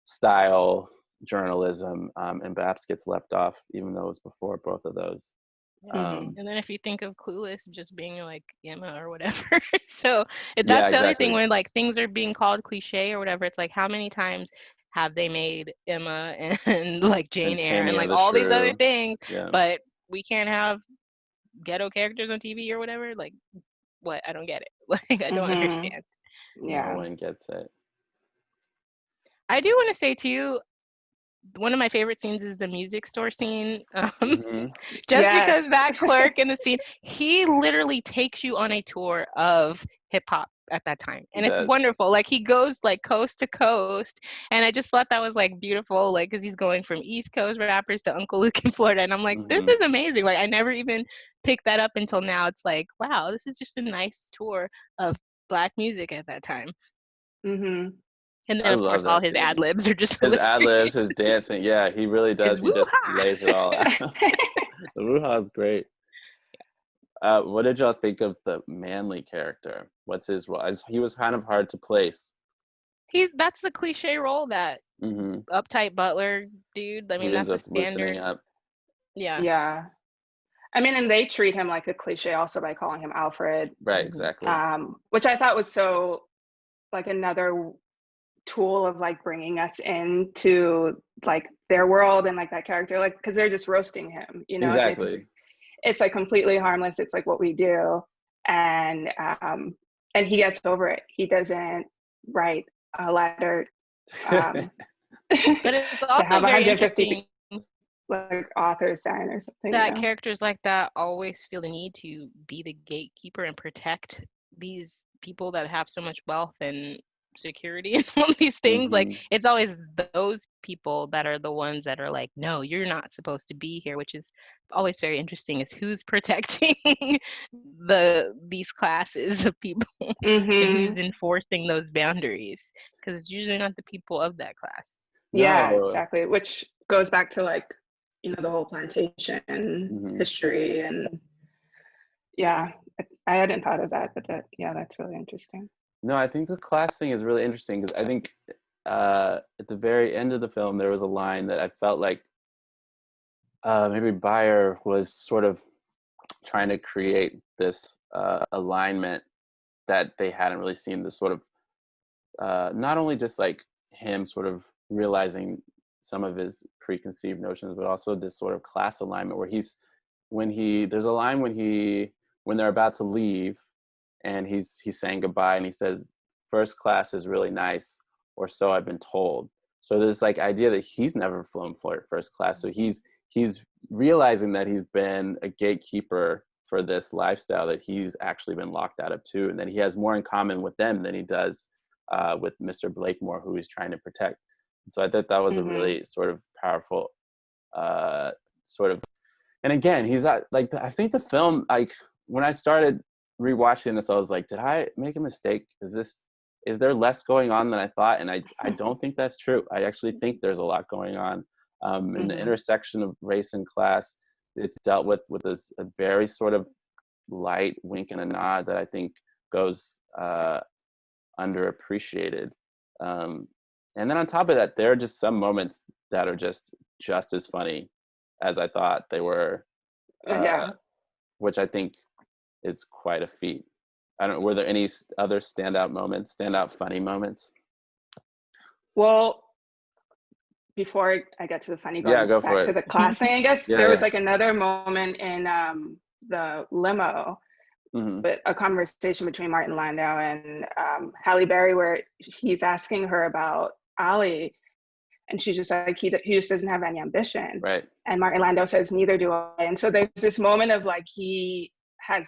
style journalism, and Babs gets left off, even though it was before both of those. And then if you think of Clueless just being like Emma or whatever, so that's the other thing when like things are being called cliche or whatever. It's like, how many times have they made Emma and like Jane Eyre and like all these other things, but we can't have ghetto characters on TV or whatever? Like, what? I don't get it. Like, I don't understand. No one gets it. I do want to say to you, one of my favorite scenes is the music store scene. Because that clerk in the scene, he literally takes you on a tour of hip hop at that time. And it's wonderful. Like he goes like coast to coast. And I just thought that was like beautiful. Like, cause he's going from East Coast rappers to Uncle Luke in Florida. And I'm like, this is amazing. Like I never even picked that up until now. It's like, wow, this is just a nice tour of Black music at that time. And then, of course, all his ad-libs are just his ad-libs, his dancing. Yeah, he really does. He just lays it all out. The woo-ha is great. What did y'all think of the Manly character? What's his role? He was kind of hard to place. That's the cliche role, that uptight butler dude. I mean, that's a standard. Yeah. I mean, and they treat him like a cliche also by calling him Alfred. Right, exactly. Which I thought was so like another tool of like bringing us into like their world and like that character, like because they're just roasting him, you know. Exactly. it's like completely harmless. It's like what we do. And he gets over it. He doesn't write a letter but it's to also have very 150 like authors sign or something. That characters like that always feel the need to be the gatekeeper and protect these people that have so much wealth and security and all these things. Like it's always those people that are the ones that are like, no, you're not supposed to be here, which is always very interesting, is who's protecting these classes of people and who's enforcing those boundaries, because it's usually not the people of that class. Yeah, exactly, which goes back to like, you know, the whole plantation history. And yeah, I hadn't thought of that, but that's really interesting. No, I think the class thing is really interesting, because I think at the very end of the film, there was a line that I felt like maybe Bayer was sort of trying to create this alignment that they hadn't really seen, this sort of, not only just like him sort of realizing some of his preconceived notions, but also this sort of class alignment where there's a line when they're about to leave and he's saying goodbye and he says, "First class is really nice, or so I've been told." So there's like idea that he's never flown first class. So he's realizing that he's been a gatekeeper for this lifestyle that he's actually been locked out of too. And that he has more in common with them than he does with Mr. Blakemore, who he's trying to protect. So I thought that was a really sort of powerful sort of, and again, he's not like, I think the film, like when I started rewatching this, I was like, did I make a mistake? Is there less going on than I thought? And I don't think that's true. I actually think there's a lot going on in the intersection of race and class. It's dealt with a very sort of light wink and a nod that I think goes underappreciated. And then on top of that, there are just some moments that are just as funny as I thought they were, which I think is quite a feat. Were there any other standout funny moments? Well, before I get to the funny, go back to the class thing, I guess there was like another moment in the limo, but a conversation between Martin Landau and Halle Berry, where he's asking her about Ali, and she's just like, he just doesn't have any ambition. Right. And Martin Landau says, neither do I. And so there's this moment of like, he has,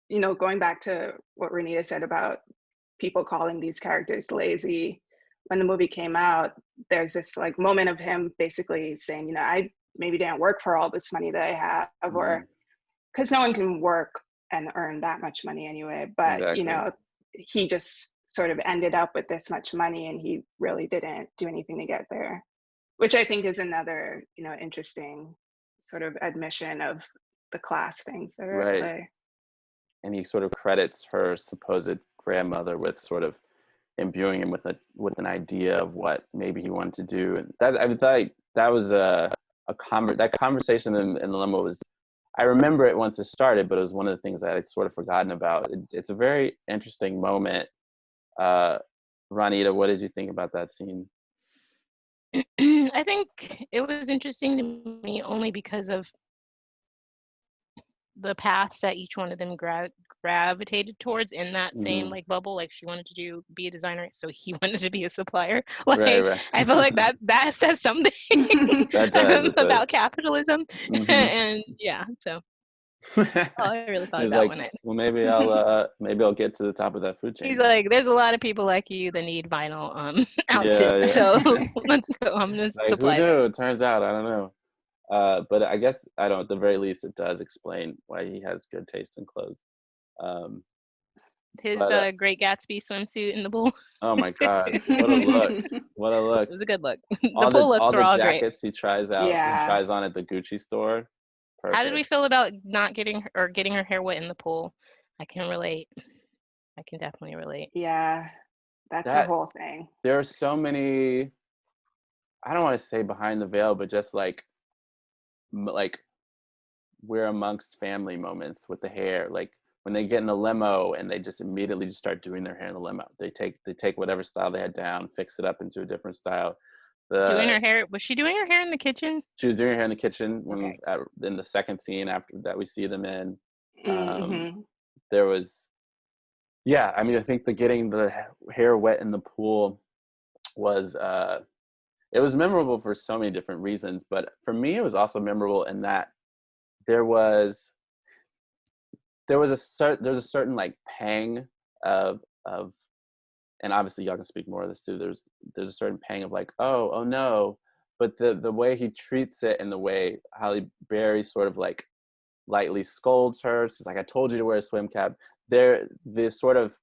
you know, going back to what Renita said about people calling these characters lazy. When the movie came out, there's this like moment of him basically saying, you know, I maybe didn't work for all this money that I have, or because no one can work and earn that much money anyway. But, you know, he just sort of ended up with this much money and he really didn't do anything to get there, which I think is another, you know, interesting sort of admission of the class things that are at play. And he sort of credits her supposed grandmother with sort of imbuing him with an idea of what maybe he wanted to do. And that, I thought that was that conversation in the limo was, I remember it once it started, but it was one of the things that I'd sort of forgotten about. It's a very interesting moment. Ronita, what did you think about that scene? I think it was interesting to me only because of the paths that each one of them gravitated towards in that same like bubble. Like she wanted to be a designer, so he wanted to be a supplier. Like right. I feel like that says something about capitalism. And so I really thought about like, when well, maybe I'll get to the top of that food chain. He's like, there's a lot of people like you that need vinyl outfits. So let's go. I'm gonna supply. Who knew? It turns out, I don't know. But I guess, I don't, at the very least, it does explain why he has good taste in clothes. His Great Gatsby swimsuit in the pool. Oh my God, what a look. What a look. It was a good look. All the jackets great. He tries out, he tries on at the Gucci store. Perfect. How did we feel about not getting her hair wet in the pool? I can relate. I can definitely relate. Yeah, that's a whole thing. There are so many, I don't want to say behind the veil, but just like we're amongst family moments with the hair. Like when they get in a limo and they just immediately just start doing their hair in the limo. They take whatever style they had down, fix it up into a different style. Doing her hair, was she doing her hair in the kitchen? She was doing her hair in the kitchen Okay. in the second scene after that we see them in. Mm-hmm. There was, yeah, I mean, I think getting the hair wet in the pool was, it was memorable for so many different reasons, but for me, it was also memorable in that there's a certain like pang of, and obviously y'all can speak more of this too. There's a certain pang of like, oh no, but the way he treats it and the way Halle Berry sort of like lightly scolds her. She's like, I told you to wear a swim cap. This sort of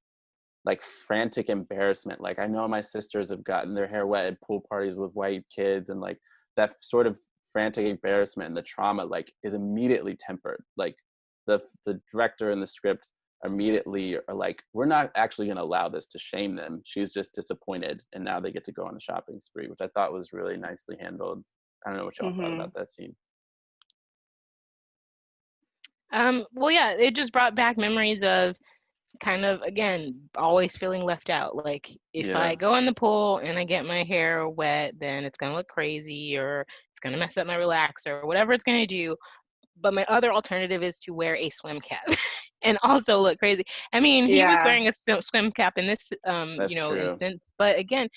like frantic embarrassment. Like, I know my sisters have gotten their hair wet at pool parties with white kids, and like that sort of frantic embarrassment and the trauma like is immediately tempered. Like the director and the script immediately are like, we're not actually going to allow this to shame them. She's just disappointed, and now they get to go on a shopping spree, which I thought was really nicely handled. I don't know what y'all thought about that scene. Well, yeah, it just brought back memories of kind of, again, always feeling left out. Like, if I go in the pool and I get my hair wet, then it's going to look crazy, or it's going to mess up my relaxer, or whatever it's going to do. But my other alternative is to wear a swim cap and also look crazy. I mean, he was wearing a swim cap in this, instance. But again,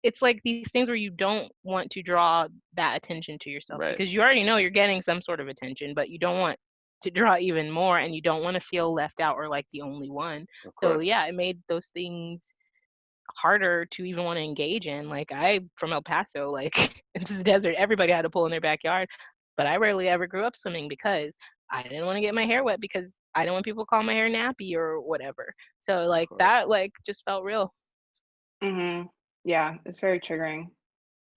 it's like these things where you don't want to draw that attention to yourself, because you already know you're getting some sort of attention, but you don't want to draw even more, and you don't want to feel left out or like the only one. So yeah, it made those things harder to even want to engage in. Like, I from El Paso, like it's the desert, everybody had a pool in their backyard, but I rarely ever grew up swimming because I didn't want to get my hair wet, because I didn't want people to call my hair nappy or whatever. So like that like just felt real. Yeah, it's very triggering,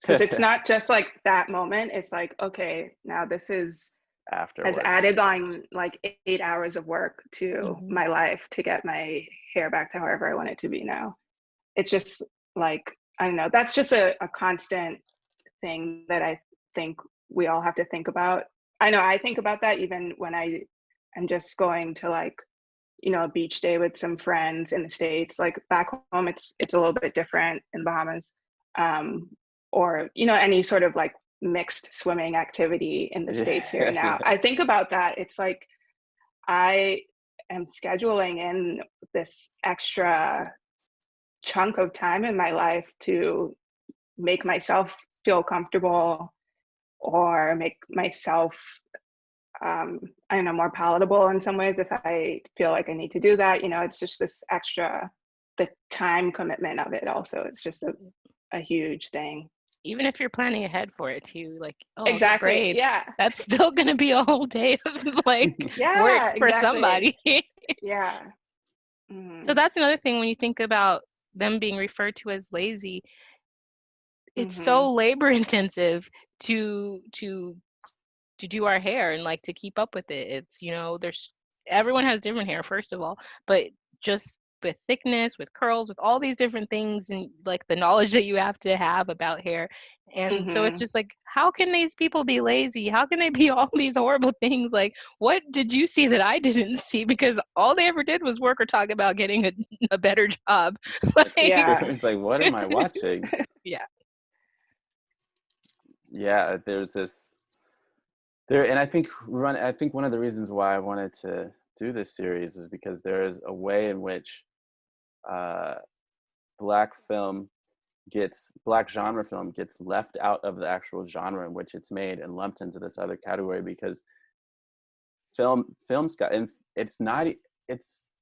because it's not just like that moment. It's like, okay, now this is afterwards has added on like 8 hours of work to my life to get my hair back to however I want it to be now. It's just like, I don't know, that's just a constant thing that I think we all have to think about. I know I think about that even when I'm just going to like, a beach day with some friends in the States. Like back home, it's a little bit different in Bahamas, or any sort of like mixed swimming activity in the States here now. I think about that. It's like I am scheduling in this extra chunk of time in my life to make myself feel comfortable, or make myself I don't know, more palatable in some ways if I feel like I need to do that. It's just this extra, the time commitment of it also. It's just a huge thing. Even if you're planning ahead for it too, like, oh, exactly, great, yeah, that's still gonna be a whole day of like work for somebody. Yeah. So that's another thing when you think about them being referred to as lazy. It's so labor intensive to do our hair and like to keep up with it. It's, everyone has different hair, first of all, but just with thickness, with curls, with all these different things, and like the knowledge that you have to have about hair. And so it's just like, how can these people be lazy? How can they be all these horrible things? Like, what did you see that I didn't see? Because all they ever did was work or talk about getting a better job. It's like, what am I watching? Yeah, there's this there, and I think one of the reasons why I wanted to do this series is because there is a way in which black genre film gets left out of the actual genre in which it's made and lumped into this other category, because and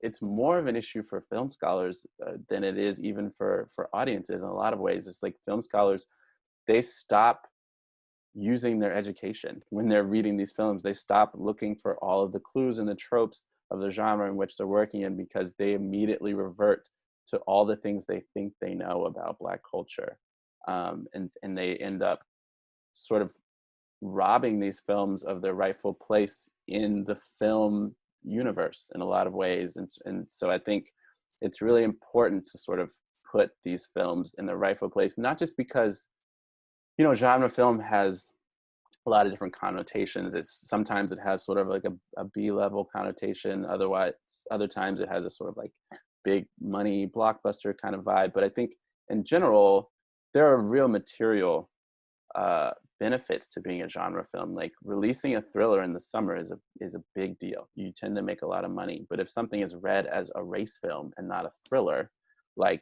it's more of an issue for film scholars than it is even for audiences in a lot of ways. It's like film scholars, they stop using their education when they're reading these films. They stop looking for all of the clues and the tropes of the genre in which they're working in, because they immediately revert to all the things they think they know about Black culture, and they end up sort of robbing these films of their rightful place in the film universe in a lot of ways. And so I think it's really important to sort of put these films in the rightful place, not just because genre film has a lot of different connotations. Sometimes it has sort of like a B-level connotation. Other times it has a sort of like big money blockbuster kind of vibe. But I think in general, there are real material benefits to being a genre film. Like releasing a thriller in the summer is a big deal. You tend to make a lot of money. But if something is read as a race film and not a thriller, like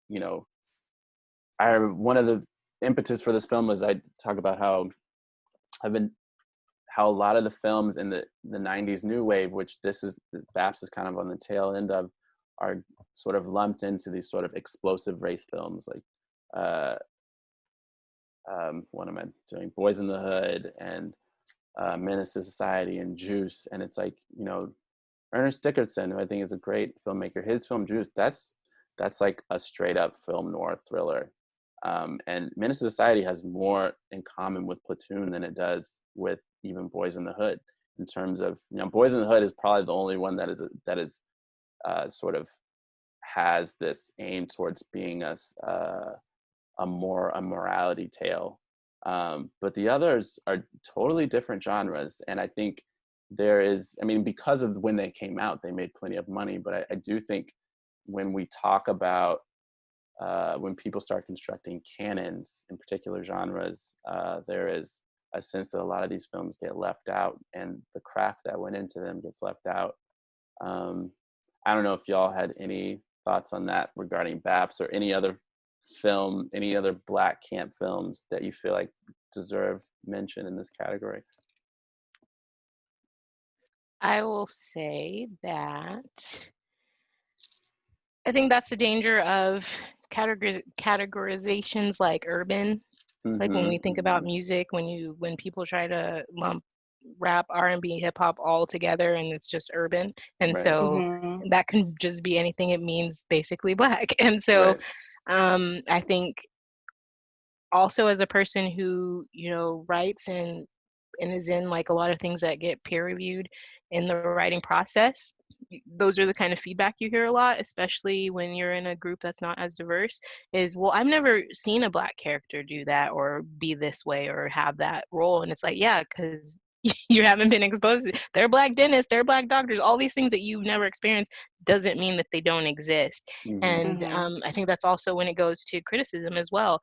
you know, one of the impetus for this film was I talk about how a lot of the films in the 90s new wave, which BAPS is kind of on the tail end of, are sort of lumped into these sort of explosive race films, like what am I doing? Boys in the Hood and Menace to Society and Juice. And it's like, you know, Ernest Dickerson, who I think is a great filmmaker, his film Juice, that's like a straight up film noir thriller. And Menace to Society has more in common with Platoon than it does with even Boys in the Hood, in terms of, you know, Boys in the Hood is probably the only one that is sort of has this aim towards being a morality tale. But the others are totally different genres. And I think there is, I mean, because of when they came out, they made plenty of money. But I do think when we talk about, when people start constructing canons in particular genres, there is a sense that a lot of these films get left out and the craft that went into them gets left out. I don't know if y'all had any thoughts on that regarding BAPS or any other film, any other Black camp films that you feel like deserve mention in this category. I will say that I think that's the danger of categorizations like urban. Like when we think about music, when people try to lump rap, R&B, hip hop all together and it's just urban. And so that can just be anything. It means basically Black. And so I think also as a person who, you know, writes and is in like a lot of things that get peer reviewed in the writing process, those are the kind of feedback you hear a lot, especially when you're in a group that's not as diverse, is, well, I've never seen a Black character do that or be this way or have that role. And it's like, yeah, because you haven't been exposed to, they're Black dentists, they're Black doctors, all these things that you've never experienced doesn't mean that they don't exist. And I think that's also when it goes to criticism as well.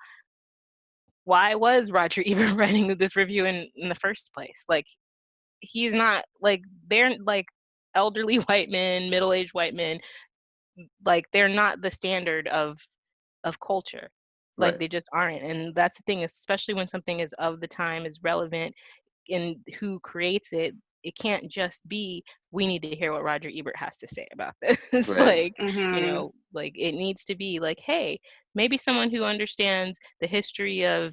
Why was Roger Ebert writing this review in the first place? Like, he's not, like, they're like elderly white men, middle-aged white men, like they're not the standard of culture. Like they just aren't. And that's the thing, especially when something is of the time, is relevant, and who creates it, it can't just be, we need to hear what Roger Ebert has to say about this. Like, you know, like it needs to be like, hey, maybe someone who understands the history of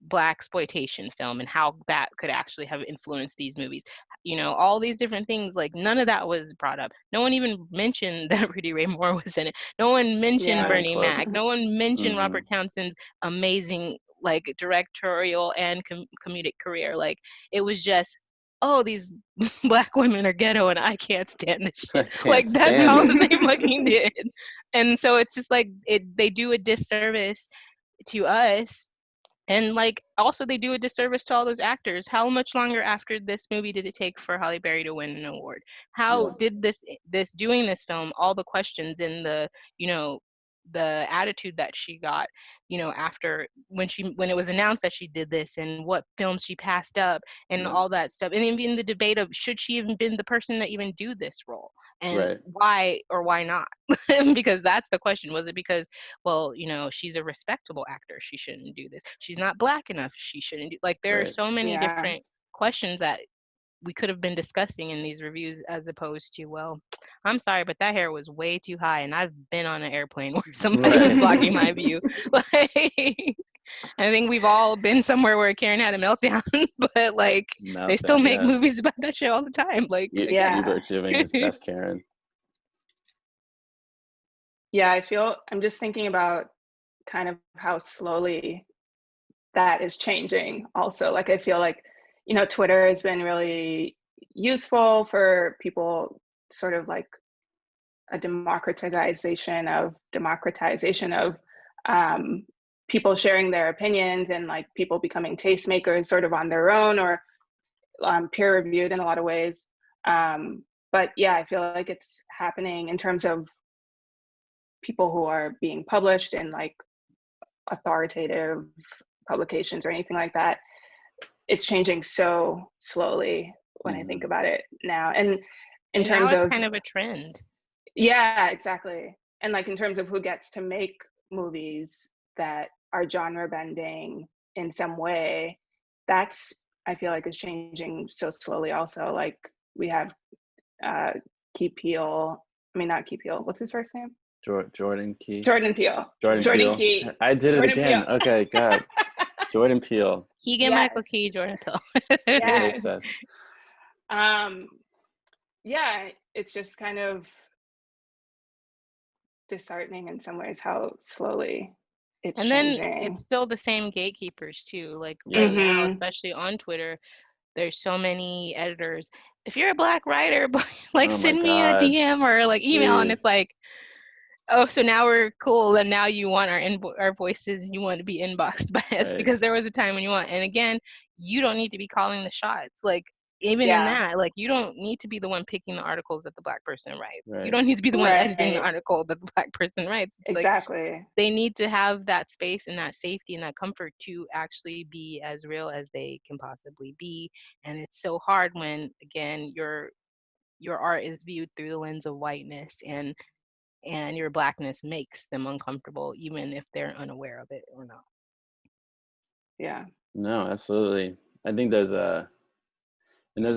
Black exploitation film and how that could actually have influenced these movies. You know, all these different things, like none of that was brought up. No one even mentioned that Rudy Ray Moore was in it. No one mentioned Bernie Mac. No one mentioned Robert Townsend's amazing, like, directorial and comedic career. Like, it was just, oh, these Black women are ghetto and I can't stand this shit. Like, that's all that they fucking did. And so it's just like, they do a disservice to us. And like, also they do a disservice to all those actors. How much longer after this movie did it take for Halle Berry to win an award? How did this doing this film, all the questions and the, you know, the attitude that she got, you know, after when it was announced that she did this, and what films she passed up and all that stuff, and even the debate of, should she even been the person that even do this role, and why or why not? Because that's the question. Was it because, well, you know, she's a respectable actor, she shouldn't do this, she's not Black enough, she shouldn't do, like, there are so many different questions that we could have been discussing in these reviews, as opposed to, well, I'm sorry, but that hair was way too high and I've been on an airplane where somebody was blocking my view. Like, I think we've all been somewhere where Karen had a meltdown, but like they still make movies about that shit all the time. Like, Ebert doing his best Karen. Yeah, I'm just thinking about kind of how slowly that is changing also. Like, I feel like, you know, Twitter has been really useful for people, sort of like a democratization of people sharing their opinions, and like people becoming tastemakers sort of on their own, or peer reviewed in a lot of ways. But yeah, I feel like it's happening in terms of people who are being published in like authoritative publications or anything like that. It's changing so slowly when I think about it now. And in terms now it's of kind of a trend. Yeah, exactly. And like in terms of who gets to make movies that are genre bending in some way, that's, I feel like, is changing so slowly also. Like we have Key Peele, I mean not Key Peele, what's his first name? Jordan Key. Jordan Peele. Jordan Key. I did it Jordan again. Peele. Okay, God. Jordan Peele. Keegan Michael Key, Jordan Peele. Yes. Yes. Yeah, it's just kind of disheartening in some ways how slowly it's and changing. then it's still the same gatekeepers too. Like right now, especially on Twitter, there's so many editors. If you're a Black writer, like send me a DM or like email, and it's like, oh, so now we're cool, and now you want our voices, you want to be inboxed by us, because there was a time when you want. And again, you don't need to be calling the shots. Like even in that, like you don't need to be the one picking the articles that the Black person writes. You don't need to be the one editing the article that the Black person writes. It's exactly. Like, they need to have that space and that safety and that comfort to actually be as real as they can possibly be. And it's so hard when, again, your art is viewed through the lens of whiteness, and your Blackness makes them uncomfortable, even if they're unaware of it or not. Yeah. No, absolutely. I think there's a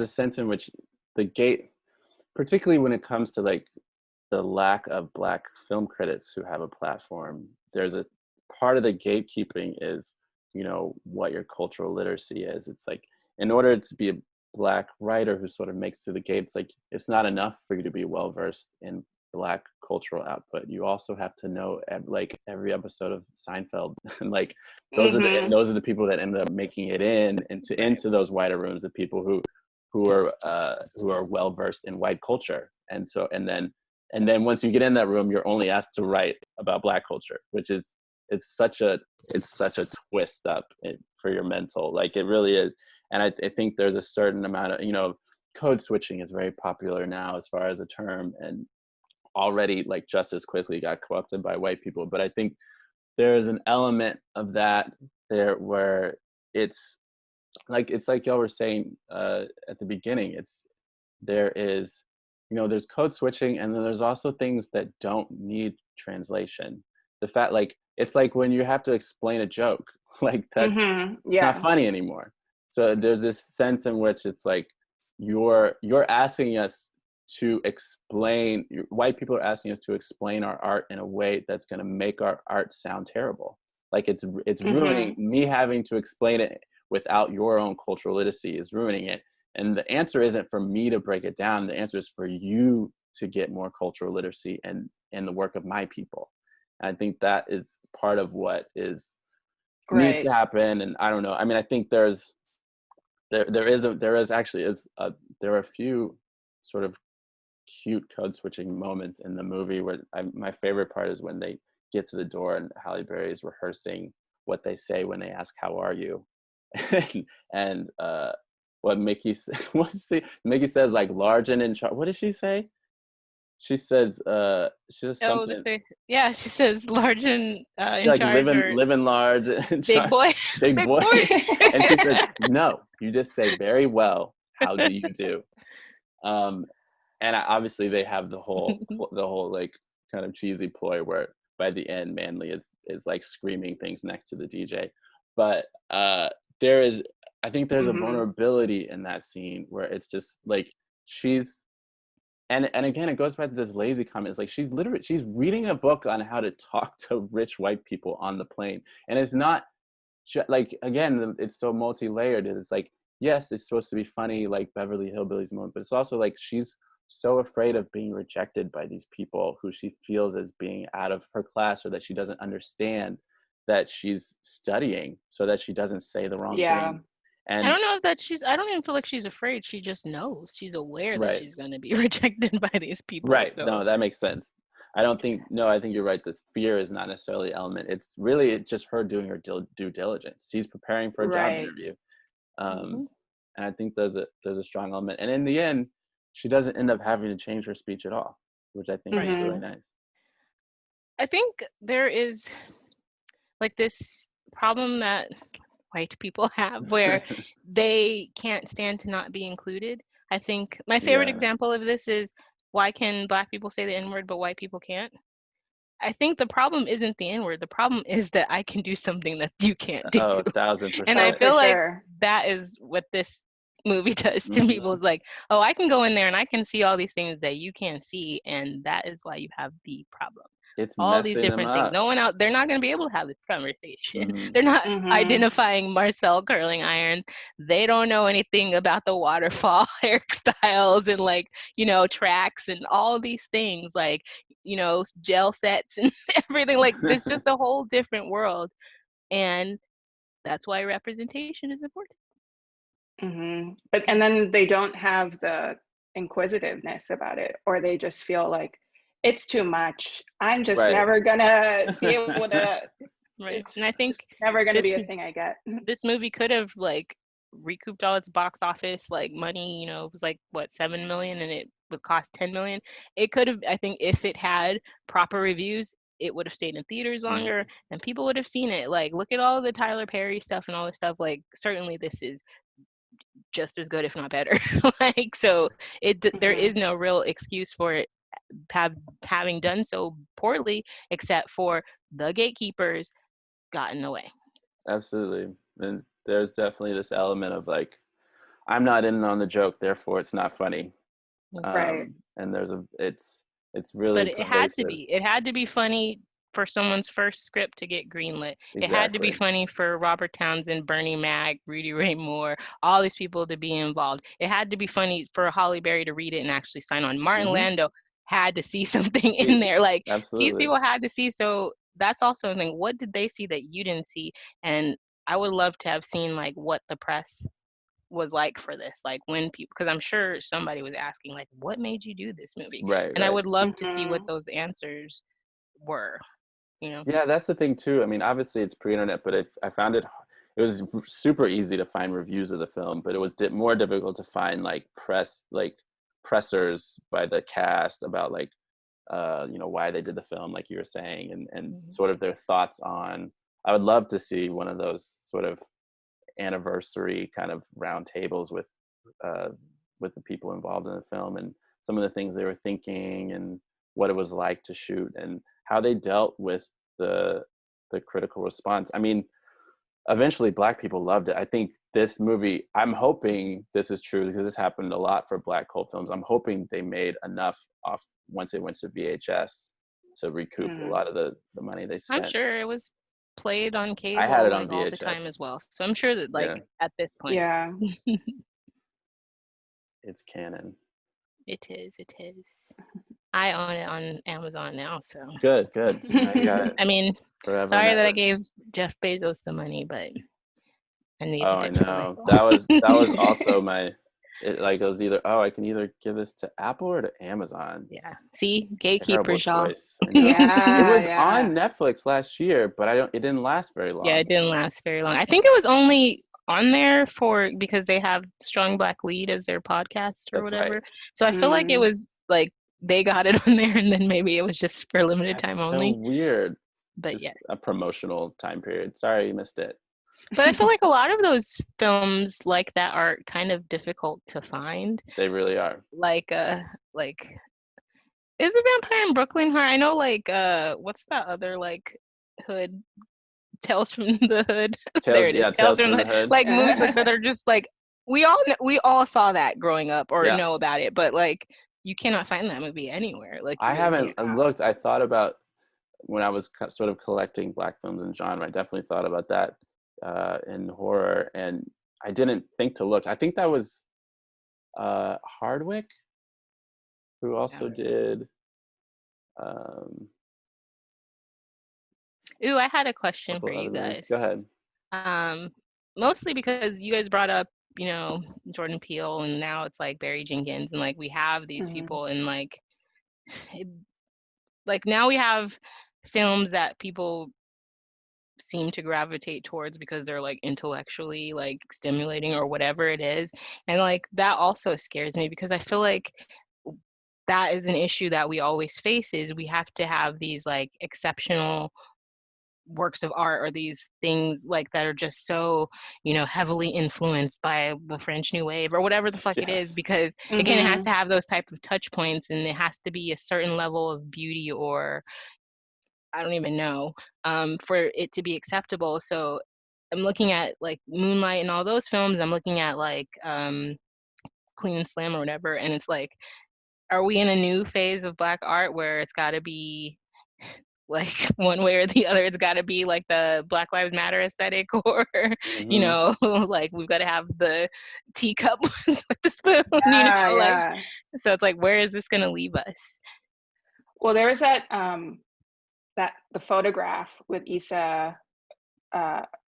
sense in which the gate, particularly when it comes to like the lack of Black film critics who have a platform, there's a part of the gatekeeping is, you know, what your cultural literacy is. It's like, in order to be a Black writer who sort of makes through the gates, like it's not enough for you to be well versed in Black cultural output. You also have to know like every episode of Seinfeld, and like those are the people that end up making it into those wider rooms of people who are well versed in white culture. And so and then once you get in that room, you're only asked to write about Black culture, which is it's such a twist up for your mental, like it really is. And I think there's a certain amount of, you know, code switching is very popular now as far as a term, and already like just as quickly got co-opted by white people. But I think there's an element of that there where it's like y'all were saying at the beginning, there's code switching, and then there's also things that don't need translation. The fact, like, it's like when you have to explain a joke, like that's it's not funny anymore. So there's this sense in which it's like you're asking us to explain, white people are asking us to explain our art in a way that's going to make our art sound terrible. Like it's ruining me having to explain it without your own cultural literacy is ruining it. And the answer isn't for me to break it down. The answer is for you to get more cultural literacy and in the work of my people. And I think that is part of what needs to happen. And I don't know. I mean, I think there are a few sort of cute code switching moments in the movie where my favorite part is when they get to the door and Halle Berry is rehearsing what they say when they ask, "How are you?" and what Mickey says, like, large and in charge. What does she say? She says something. She says large and in like charge, living large, big boy, big boy. And she said, "No, you just say very well. How do you do?" And obviously they have the whole like kind of cheesy ploy where by the end Manly is like screaming things next to the DJ. But I think there's a vulnerability in that scene where it's just like she's and again, it goes back to this lazy comment. It's like she's reading a book on how to talk to rich white people on the plane. And it's not like, again, it's so multi-layered. It's like, yes, it's supposed to be funny, like Beverly Hillbillies moment, but it's also like she's so afraid of being rejected by these people who she feels as being out of her class, or that she doesn't understand that she's studying, so that she doesn't say the wrong thing. And I don't know if I don't even feel like she's afraid. She just knows. She's aware that she's going to be rejected by these people. Right. So. No, that makes sense. I think you're right. This fear is not necessarily an element. It's really just her doing her due diligence. She's preparing for a job interview. And I think there's a strong element. And in the end, she doesn't end up having to change her speech at all, which I think is really nice. I think there is like this problem that white people have where they can't stand to not be included. I think my favorite example of this is, why can Black people say the N-word but white people can't? I think the problem isn't the N-word. The problem is that I can do something that you can't do. Oh, 1,000%. And I feel like that is what this movie does to people. Is like, oh, I can go in there and I can see all these things that you can't see, and that is why you have the problem. It's all these different things. No one out, they're not going to be able to have this conversation. They're not identifying Marcel curling irons. They don't know anything about the waterfall hairstyles and like, you know, tracks and all these things, like, you know, gel sets and everything. Like, it's just a whole different world. And that's why representation is important. But and then they don't have the inquisitiveness about it, or they just feel like it's too much. I'm just never gonna be able to. And I think never gonna be a thing I get. This movie could have like recouped all its box office like money. You know, it was like what, 7 million, and it would cost 10 million. It could have, I think, if it had proper reviews, it would have stayed in theaters longer and people would have seen it. Like, look at all the Tyler Perry stuff and all this stuff. Like, certainly this is just as good, if not better. Like, so there is no real excuse for it having done so poorly, except for the gatekeepers got in the way. Absolutely. And there's definitely this element of like, I'm not in on the joke, therefore it's not funny. And there's it's really, but it had to be funny for someone's first script to get greenlit. Exactly. It had to be funny for Robert Townsend, Bernie Mac, Rudy Ray Moore, all these people to be involved. It had to be funny for Halle Berry to read it and actually sign on. Martin Landau had to see something in there. Like, these people had to see. So that's also a thing. What did they see that you didn't see? And I would love to have seen like what the press was like for this, like when people, because I'm sure somebody was asking like, what made you do this movie? And I would love to see what those answers were, you know. Yeah, that's the thing too. I mean, obviously it's pre-internet, but I found it was super easy to find reviews of the film, but it was more difficult to find like pressers by the cast about like you know, why they did the film, like you were saying, and sort of their thoughts on. I would love to see one of those sort of anniversary kind of round tables with the people involved in the film and some of the things they were thinking and what it was like to shoot and how they dealt with the critical response. I mean, eventually Black people loved it. I think this movie, I'm hoping this is true because this happened a lot for Black cult films. I'm hoping they made enough off once it went to VHS to recoup a lot of the money they spent. I'm sure it was played on cable. I had it on VHS all the time as well. So I'm sure that like at this point. Yeah. It's canon. It is. I own it on Amazon now, so. Good. So now you got it. I mean, sorry that I gave Jeff Bezos the money, but I needed it. I know. That was also it was either, I can either give this to Apple or to Amazon. Yeah. See, gatekeepers, y'all. Yeah. It was on Netflix last year, but it didn't last very long. Yeah, it didn't last very long. I think it was only on there because they have Strong Black Lead as their podcast or whatever. Right. So I feel like it was like they got it on there and then maybe it was just for a limited time only. So weird. But just a promotional time period. Sorry you missed it. But I feel like a lot of those films like that are kind of difficult to find. They really are. Like is it Vampire in Brooklyn Heart? I know what's that other like hood? Tales from the Hood. Tales from the Hood. Like movies like that are just like we all saw that growing up or know about it, but like you cannot find that movie anywhere. Like I haven't looked. I thought about when I was sort of collecting Black films and genre. I definitely thought about that in horror, and I didn't think to look. I think that was Hardwick, who also did. Ooh, I had a question for you guys. Go ahead. Mostly because you guys brought up, you know, Jordan Peele, and now it's like Barry Jenkins, and like we have these people, and like now we have films that people seem to gravitate towards because they're like intellectually like stimulating or whatever it is, and like that also scares me because I feel like that is an issue that we always face, is we have to have these like exceptional works of art or these things like that are just so, you know, heavily influenced by the French New Wave or whatever the fuck it is, because again, it has to have those type of touch points, and it has to be a certain level of beauty, or I don't even know, for it to be acceptable. So I'm looking at like Moonlight and all those films. I'm looking at like Queen Slam or whatever, and it's like, are we in a new phase of Black art where it's got to be like one way or the other? It's got to be like the Black Lives Matter aesthetic, or you know, like we've got to have the teacup with the spoon, you know, like, so it's like, where is this going to leave us? Well, there was that the photograph with Issa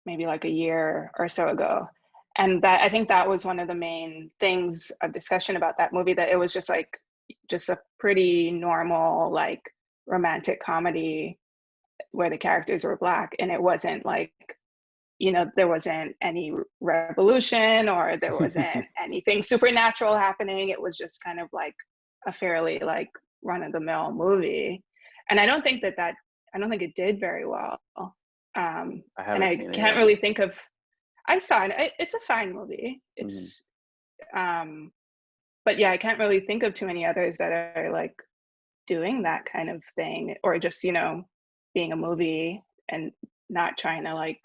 maybe like a year or so ago, and that, I think that was one of the main things of discussion about that movie, that it was just like just a pretty normal like romantic comedy where the characters were Black, and it wasn't like, you know, there wasn't any revolution or there wasn't anything supernatural happening. It was just kind of like a fairly like run-of-the-mill movie, and I don't think it did very well. And I can't really think of. I saw it. It's a fine movie. It's, but yeah, I can't really think of too many others that are like doing that kind of thing, or just, you know, being a movie and not trying to like,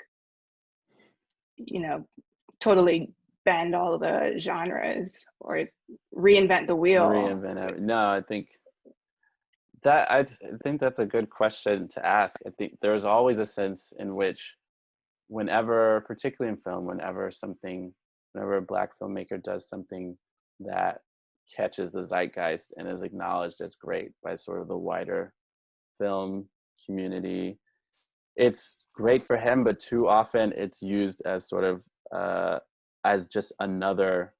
you know, totally bend all the genres or reinvent the wheel. No, I think that's a good question to ask. I think there's always a sense in which whenever, particularly in film, whenever a Black filmmaker does something that catches the zeitgeist and is acknowledged as great by sort of the wider film community, it's great for him, but too often it's used as sort of as just another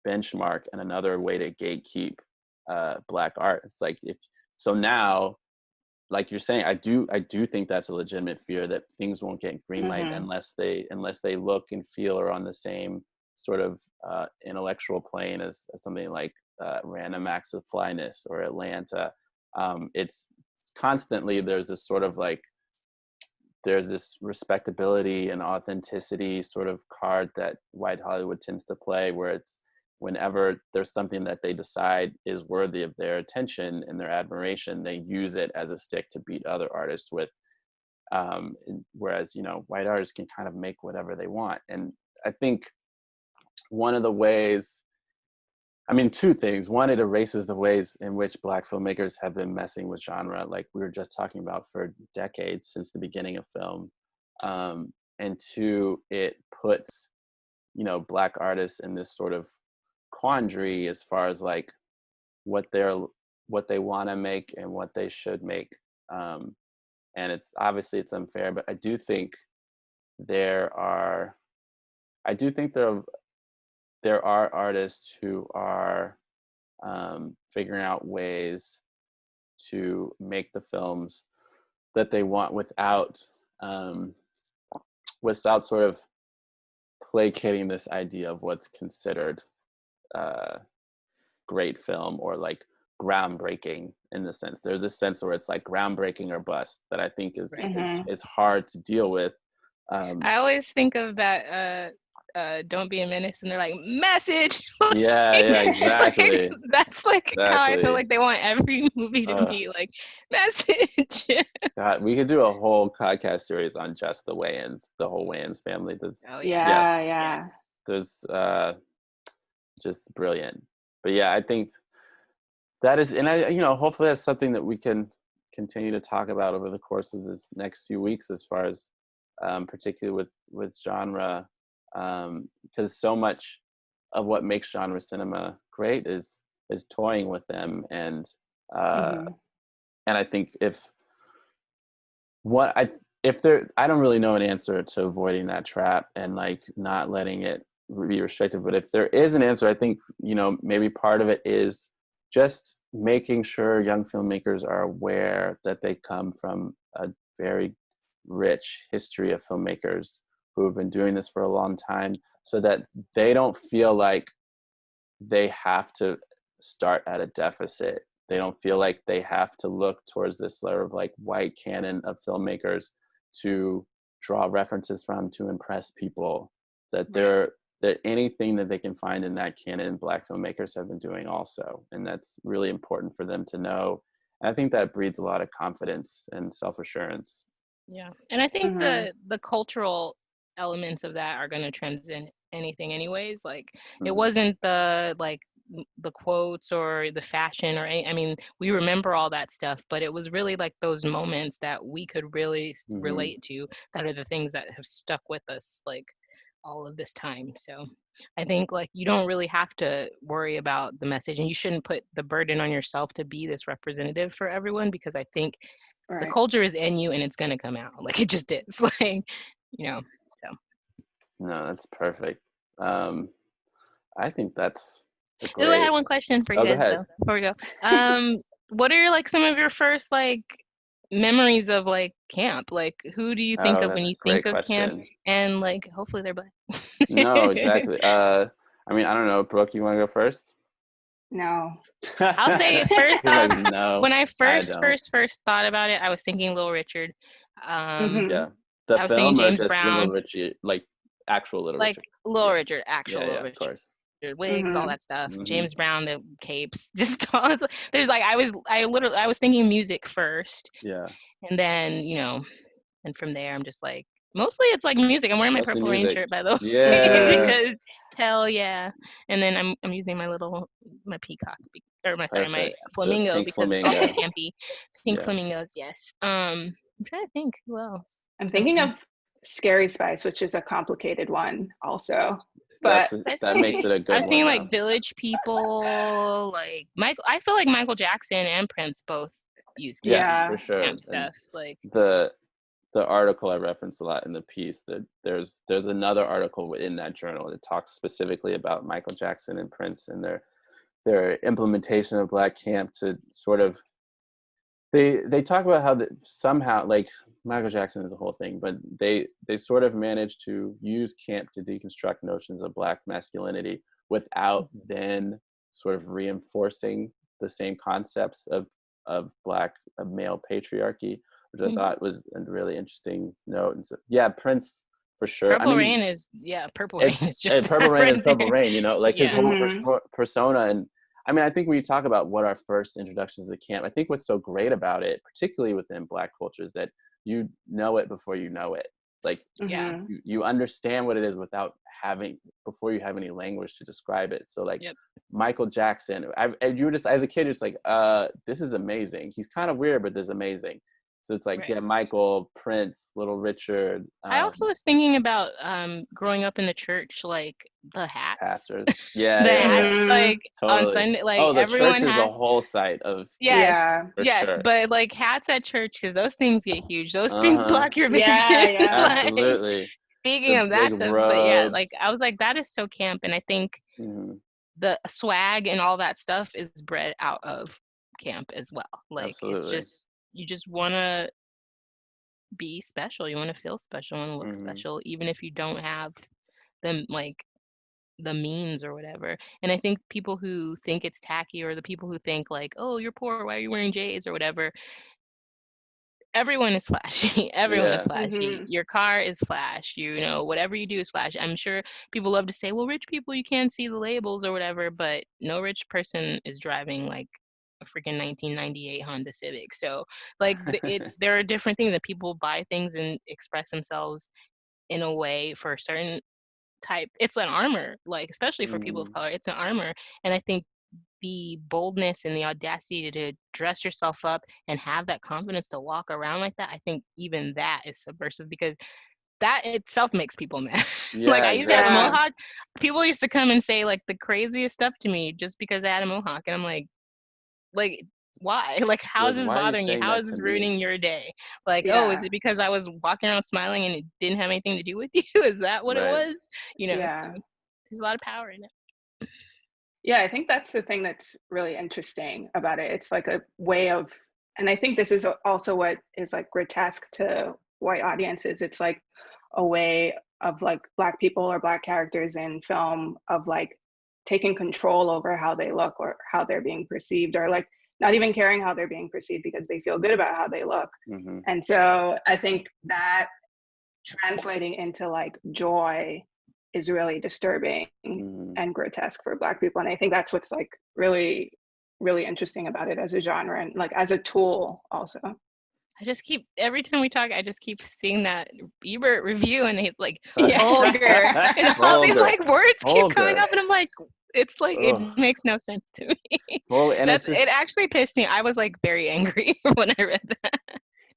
benchmark and another way to gatekeep Black art. It's like, so now, like you're saying, I do think that's a legitimate fear, that things won't get greenlight unless they look and feel are on the same sort of intellectual plane as something like Random Acts of Flyness or Atlanta. It's constantly, there's this sort of like, there's this respectability and authenticity sort of card that white Hollywood tends to play, where it's whenever there's something that they decide is worthy of their attention and their admiration, they use it as a stick to beat other artists with. Whereas, you know, white artists can kind of make whatever they want. And I think one of the ways, I mean, two things. One, it erases the ways in which Black filmmakers have been messing with genre, like we were just talking about, for decades, since the beginning of film. And two, it puts, you know, Black artists in this sort of quandary as far as like what they want to make and what they should make. And it's obviously it's unfair, but I do think there are artists who are figuring out ways to make the films that they want without sort of placating this idea of what's considered great film or like groundbreaking, in the sense. There's this sense where it's like groundbreaking or bust that I think is hard to deal with. I always think of that Don't Be a Menace, and they're like, message. Yeah, exactly. Like, that's like how I feel like they want every movie to be like, message. God, we could do a whole podcast series on just the Wayans, the whole Wayans family. There's just brilliant. But yeah, I think that is, and I, you know, hopefully that's something that we can continue to talk about over the course of this next few weeks, as far as particularly with genre, because so much of what makes genre cinema great is toying with them, and I think I don't really know an answer to avoiding that trap and like not letting it be restrictive, but if there is an answer, I think, you know, maybe part of it is just making sure young filmmakers are aware that they come from a very rich history of filmmakers who have been doing this for a long time, so that they don't feel like they have to start at a deficit. They don't feel like they have to look towards this sort of like white canon of filmmakers to draw references from to impress people, that anything that they can find in that canon, Black filmmakers have been doing also. And that's really important for them to know. And I think that breeds a lot of confidence and self-assurance. Yeah. And I think the cultural elements of that are going to transcend anything anyways. Like it wasn't the quotes or the fashion or I mean, we remember all that stuff, but it was really like those moments that we could really relate to that are the things that have stuck with us like all of this time. So I think like you don't really have to worry about the message, and you shouldn't put the burden on yourself to be this representative for everyone, because I think the culture is in you and it's going to come out. Like it just is. Like, you know, so. No, that's perfect. I think that's great. I had one question for you guys though, before we go. What are like some of your first like memories of like camp? Like who do you think of when you think of camp? And like hopefully they're Black. No, exactly. I mean, I don't know. Brooke, you want to go first? No. I'll say first off, like, no, when I first thought about it, I was thinking Little Richard. Yeah. The I was thinking James Brown. Little Richard, like actual Little Richard. Like Little Richard, actual Little Richard. Of course. Wigs, all that stuff. James Brown, the capes, just all. There's like I was thinking music first. Yeah. And then and from there I'm just like mostly it's like music. I'm wearing my Purple Rain shirt, by the way. Yeah. Because hell yeah. And then I'm using my peacock or my flamingo because it's also campy. Pink flamingos, yes. I'm trying to think who else. I'm thinking of Scary Spice, which is a complicated one also. But that makes it a good one. I'm thinking like Village People, like Michael. I feel like Michael Jackson and Prince both used for sure stuff. Like the article I referenced a lot in the piece, that there's another article in that journal that talks specifically about Michael Jackson and Prince and their implementation of Black camp to sort of they talk about how somehow, like, Michael Jackson is a whole thing, but they sort of managed to use camp to deconstruct notions of Black masculinity without then sort of reinforcing the same concepts of Black male patriarchy, which I thought was a really interesting note. And so, Prince for sure. Purple Rain is Purple Rain is just Purple Rain is Purple Rain. Like his whole persona. And I mean, I think when you talk about what our first introductions to the camp, I think what's so great about it, particularly within Black culture, is that you know it before you know it. Like, you understand what it is before you have any language to describe it. So like Michael Jackson, you were just, as a kid, it's like, this is amazing. He's kind of weird, but this is amazing. So it's like, Michael, Prince, Little Richard. I also was thinking about growing up in the church, like the hats. Pastors. The hats, like totally. On Sunday, like the everyone church is the whole site of. Yes, sure. But like hats at church, because those things get huge. Those things block your vision. Absolutely. Speaking of that stuff, but like I was like, that is so camp, and I think the swag and all that stuff is bred out of camp as well. Like it's just. You just want to be special. You want to feel special and look special, even if you don't have them, like the means or whatever. And I think people who think it's tacky, or the people who think like, oh, you're poor, why are you wearing J's or whatever, everyone is flashy. Everyone is flashy. Your car is flash. Whatever you do is flash. I'm sure people love to say, well, rich people, you can't see the labels or whatever, but no rich person is driving like a freaking 1998 Honda Civic. So like there are different things that people buy things and express themselves in a way for a certain type. It's an armor, like especially for people of color, it's an armor. And I think the boldness and the audacity to dress yourself up and have that confidence to walk around like that, I think even that is subversive, because that itself makes people mad. Like I used to have a mohawk. People used to come and say like the craziest stuff to me just because I had a mohawk, and I'm like why? Like, how is this bothering you? How is this ruining your day? Like, oh, is it because I was walking around smiling and it didn't have anything to do with you? Is that what it was? So there's a lot of power in it. Yeah, I think that's the thing that's really interesting about it. It's like a way of, and I think this is also what is like grotesque to white audiences. It's like a way of like Black people or Black characters in film of like taking control over how they look or how they're being perceived, or like not even caring how they're being perceived because they feel good about how they look. And so I think that translating into like joy is really disturbing and grotesque for Black people. And I think that's what's like really, really interesting about it as a genre and like as a tool also. I just keep, every time we talk, I just keep seeing that Ebert review and he's like, vulgar. And all these like words keep coming up and I'm like, it's like, it makes no sense to me. And it actually pissed me. I was like very angry when I read that.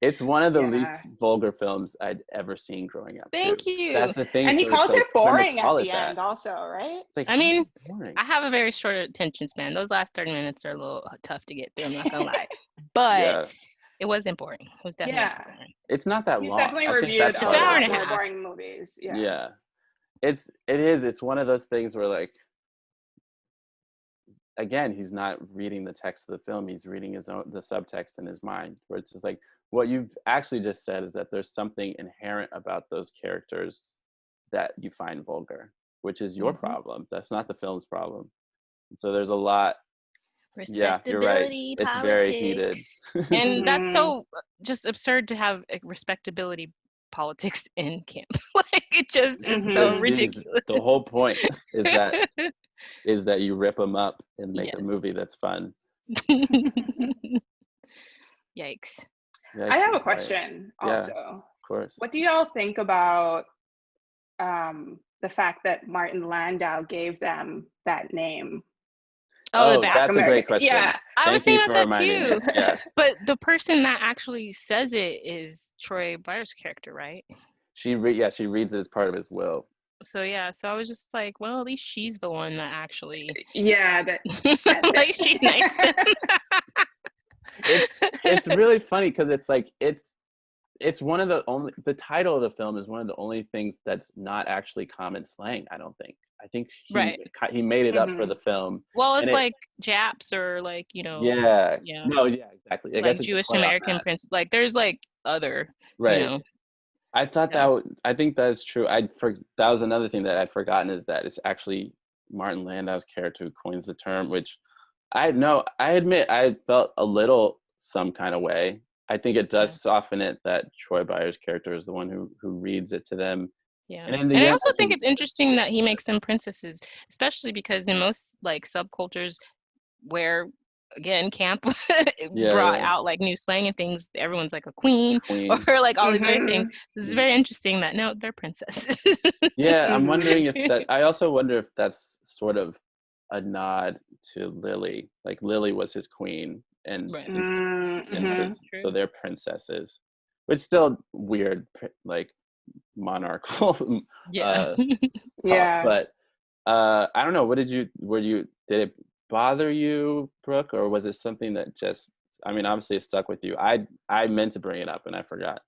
It's one of the least vulgar films I'd ever seen growing up. Thank you. That's the thing. And he calls it boring at the end also, right? Like, I mean, I have a very short attention span. Those last 30 minutes are a little tough to get through, I'm not gonna lie. But it wasn't boring. It was definitely not boring. It's not that long. He's definitely reviewed a lot more boring movies. Yeah. It's one of those things where like, again, he's not reading the text of the film, he's reading the subtext in his mind, where it's just like, what you've actually just said is that there's something inherent about those characters that you find vulgar, which is your problem. That's not the film's problem. So there's a lot. Yeah, you're right. It's very heated. And that's so just absurd to have respectability politics in camp. Like it just is so ridiculous. The whole point is that you rip them up and make a movie that's fun. Yikes. I have a question also. Yeah, of course. What do y'all think about the fact that Martin Landau gave them that name? Oh, that's a great question. Yeah, I was thinking about that too. Yeah. But the person that actually says it is Troy Byers' character, right? She reads it as part of his will. So I was just like, well, at least she's the one that actually. Yeah, like she's nice. It's really funny because it's like it's one of the title of the film is one of the only things that's not actually common slang. I don't think. I think he made it up for the film. Well, it's like Japs or like Yeah. No, yeah, exactly. I like Jewish American prince. Like there's like other. Right. I thought I think that's true. That was another thing that I'd forgotten is that it's actually Martin Landau's character who coins the term, which I admit I felt a little some kind of way. I think it does soften it that Troy Byers' character is the one who reads it to them. Yeah. And I also think it's interesting that he makes them princesses, especially because in most like subcultures where again camp brought out like new slang and things, everyone's like a queen. Or like all these other things. This is very interesting that no, they're princesses. Yeah, I'm wondering I also wonder if that's sort of a nod to Lily. Like Lily was his queen and so they're princesses. But still weird, like monarchical talk. But I don't know, did it bother you, Brooke, or was it something that just, I mean, obviously it stuck with you? I meant to bring it up and I forgot.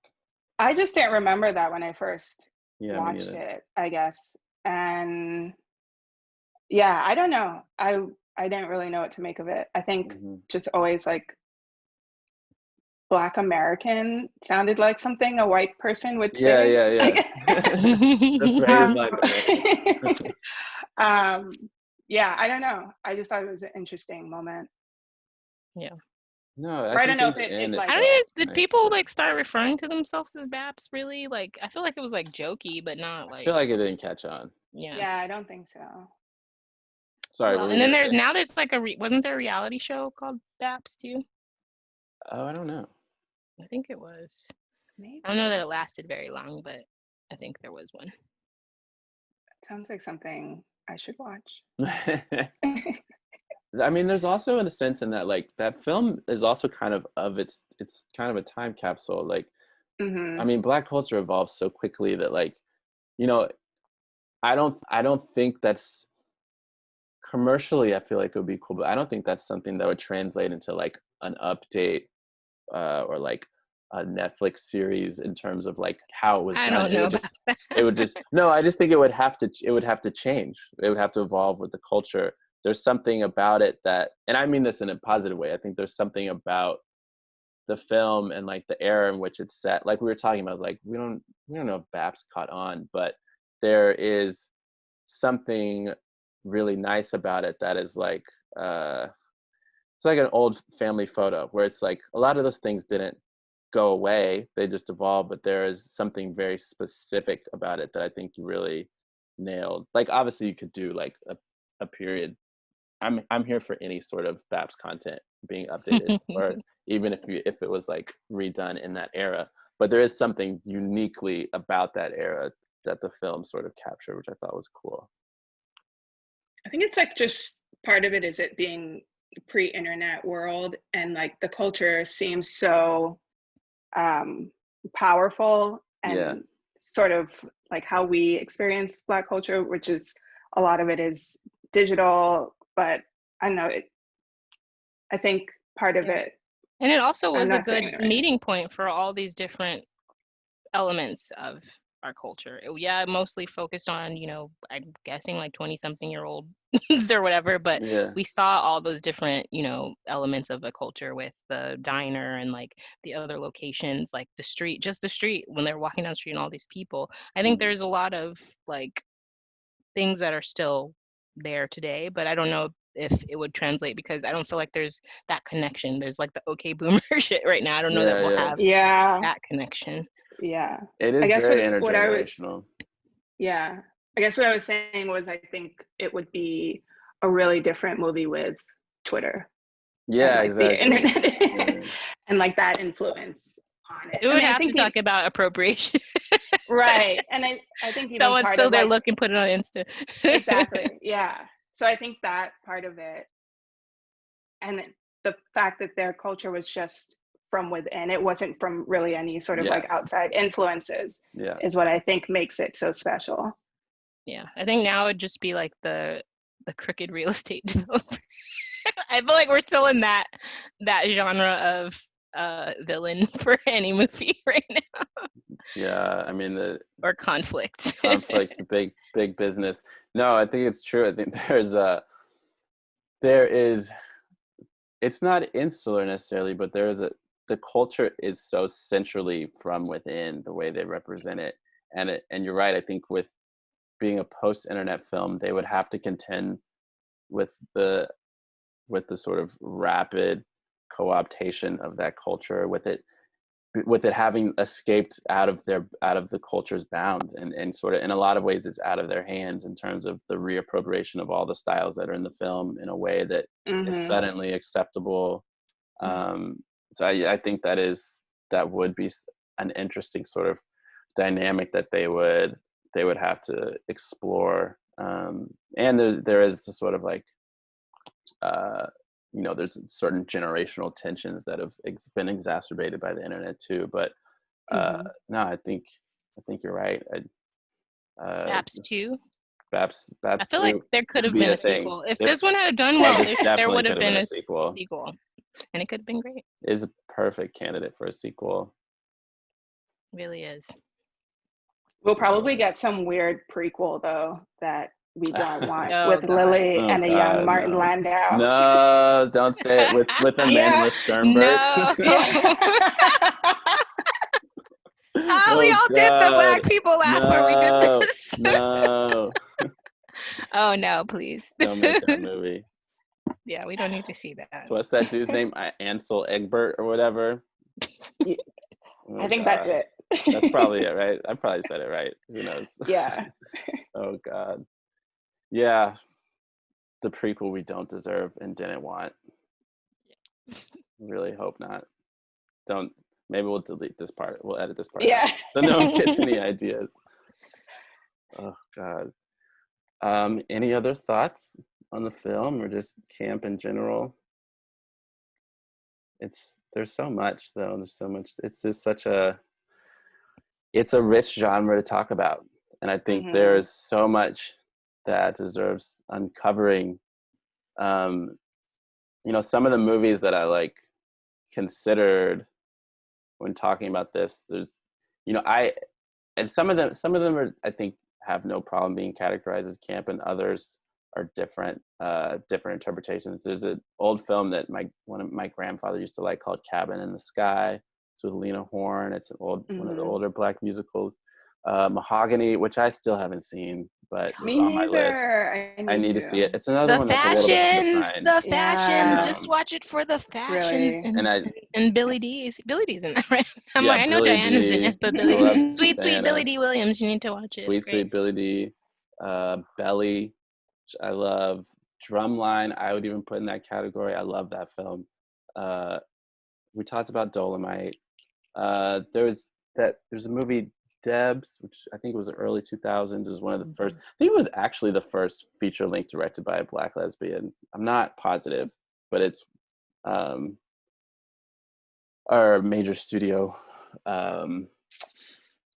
I just didn't remember that when I first watched it, I guess. And yeah, I don't know. I didn't really know what to make of it. I think just always like Black American sounded like something a white person would say. Yeah. I don't know. I just thought it was an interesting moment. Yeah. No, I don't know if it like. I don't know. Did people like start referring to themselves as BAPs? Really? Like, I feel like it was like jokey, but not like. I feel like it didn't catch on. Yeah, I don't think so. Sorry. Well, and then there's like wasn't there a reality show called BAPs too? Oh, I don't know. I think it was. Maybe. I don't know that it lasted very long, but I think there was one. That sounds like something I should watch. I mean, there's also in a sense in that like that film is also kind of it's kind of a time capsule. Like, I mean, Black culture evolves so quickly that like, I don't think that's commercially. I feel like it would be cool, but I don't think that's something that would translate into like an update or like a Netflix series in terms of like how it was done. I don't know. I just think it would have to change. It would have to evolve with the culture. There's something about it that, and I mean this in a positive way, I think there's something about the film and like the era in which it's set. Like we were talking about, like we don't know if BAPS caught on, but there is something really nice about it that is like like an old family photo where it's like a lot of those things didn't go away, they just evolved, but there is something very specific about it that I think you really nailed. Like obviously you could do like a period. I'm here for any sort of BAPS content being updated, or even if it was like redone in that era. But there is something uniquely about that era that the film sort of captured, which I thought was cool. I think it's like just part of it is it being pre-internet world, and like the culture seems so powerful, and sort of like how we experience Black culture, which is a lot of it is digital. But I don't know, I think part of it, and it also was a good meeting point for all these different elements of our culture. Mostly focused on, you know, I'm guessing like 20-something-year-olds or whatever, but we saw all those different, you know, elements of the culture with the diner and like the other locations, like the street when they're walking down the street and all these people. I think there's a lot of like things that are still there today, but I don't know if it would translate because I don't feel like there's that connection. There's like the okay boomer shit right now. I don't know that we'll have that connection. Yeah, it is very intergenerational. I guess what I was saying was I think it would be a really different movie with Twitter. Yeah, and, like, exactly. The internet and like that influence on it. It would have to talk about appropriation. Right. And I think even someone's part still of there like, looking, put it on Insta. Exactly. Yeah. So I think that part of it, and the fact that their culture was just from within, it wasn't from really any sort of like outside influences, is what I think makes it so special. Yeah. I think now it'd just be like the crooked real estate developer. I feel like we're still in that genre of villain for any movie right now. Yeah, I mean or conflict. big business. No, I think it's true. I think it's not insular necessarily, but the culture is so centrally from within the way they represent it. And you're right, I think with being a post-internet film, they would have to contend with the sort of rapid co-optation of that culture, with it having escaped out of the culture's bounds, and sort of in a lot of ways it's out of their hands in terms of the reappropriation of all the styles that are in the film in a way that is suddenly acceptable. So I think that would be an interesting sort of dynamic that they would have to explore. And there is this sort of like there's certain generational tensions that have been exacerbated by the internet too. But no, I think you're right. BAPS 2. BAPS I feel like there could have been a sequel. If this one had done well, there would have been a sequel. And it could have been great. It is a perfect candidate for a sequel. It really is. We'll probably get some weird prequel though that we don't want with Lily and a young Martin Landau. No, don't say it with Amanda Sternberg. No. We all did the Black people laugh when we did this. No. Oh no, please. Don't make that movie. Yeah, we don't need to see that. What's that dude's name? Ansel Egbert or whatever? I think that's it. That's probably it, right? I probably said it right. Who knows? Yeah. Oh God. Yeah. The prequel we don't deserve and didn't want. Really hope not. Maybe we'll delete this part. We'll edit this part out, so no one gets any ideas. Oh God. Any other thoughts on the film or just camp in general? There's so much though. There's so much. It's just it's a rich genre to talk about. And I think there's so much that deserves uncovering. Some of the movies that I like considered when talking about this, there's, and some of them are, I think, have no problem being categorized as camp, and others are different interpretations. There's an old film that one of my grandfather used to like called Cabin in the Sky. It's with Lena Horne. It's one of the older Black musicals. Mahogany, which I still haven't seen, but Me it's on my list. neither. I need to see it. It's another one that's a little bit behind. The fashions. Just watch it for the fashions. Really... And Billy D's. Billy D's in that, right? I know Billy Diana's D. in it, but sweet Billy D. Williams. You need to watch it. Sweet Billy D. Belly, which I love. Drumline, I would even put in that category. I love that film. We talked about Dolomite. There's a movie, Debs, which I think was the early 2000s. It was one of the first. I think it was actually the first feature length directed by a Black lesbian. I'm not positive, but it's our major studio.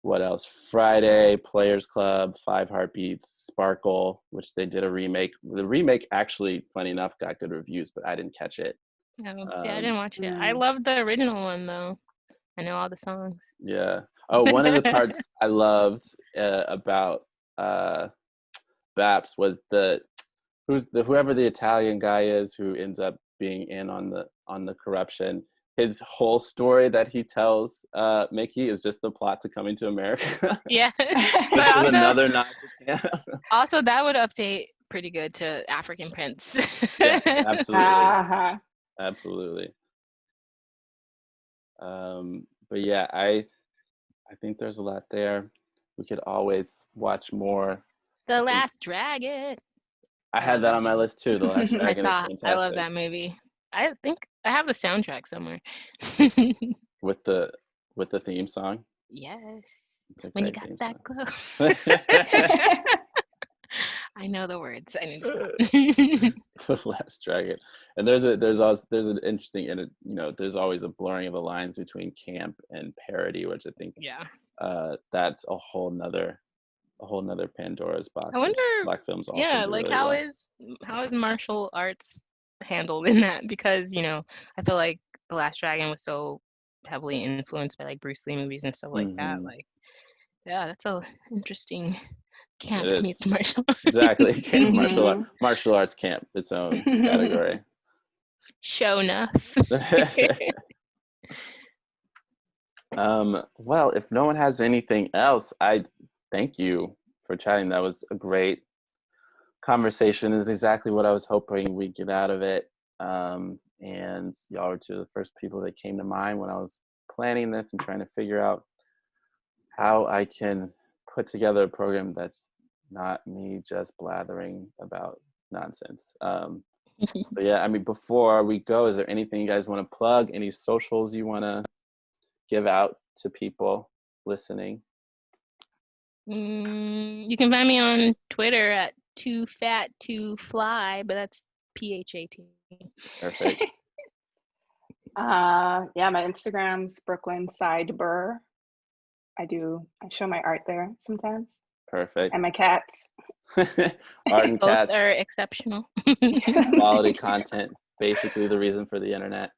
What else? Friday, Players Club, Five Heartbeats, Sparkle, which they did a remake. The remake actually, funny enough, got good reviews, but I didn't catch it. I didn't watch it. I love the original one though. I know all the songs. Yeah. Oh, one of the parts I loved about Baps was whoever the Italian guy is who ends up being in on the corruption. His whole story that he tells Mickey is just the plot to Coming to America. Yeah. Which is another nod to camp. Also, that would update pretty good to African Prince. Yes, absolutely. Absolutely. But yeah, I think there's a lot there. We could always watch more. The Last Dragon. I had that on my list too. The Last Dragon is fantastic. I love that movie. I think I have the soundtrack somewhere. with the theme song. Yes. When you got that close. I know the words. I need to stop. The Last Dragon, and there's an interesting, and there's always a blurring of the lines between camp and parody, which I think that's a whole nother Pandora's box. I wonder, Black films also yeah, like really how is martial arts handled in that? Because I feel like The Last Dragon was so heavily influenced by like Bruce Lee movies and stuff like that. Like, yeah, that's a interesting. Camp meets martial arts. Exactly. Camp, martial arts camp, its own category. Show enough. Well, if no one has anything else, I thank you for chatting. That was a great conversation. Is exactly what I was hoping we'd get out of it. And y'all were two of the first people that came to mind when I was planning this and trying to figure out how I can put together a program that's not me just blathering about nonsense. But yeah, I mean, before we go, is there anything you guys want to plug? Any socials you want to give out to people listening? You can find me on Twitter at Too Fat to Fly, but that's PHAT. Perfect. Yeah, my Instagram's Brooklyn Sideburr. I show my art there sometimes. Perfect. And my cats. Art and cats. Both are exceptional. Quality content, basically the reason for the internet.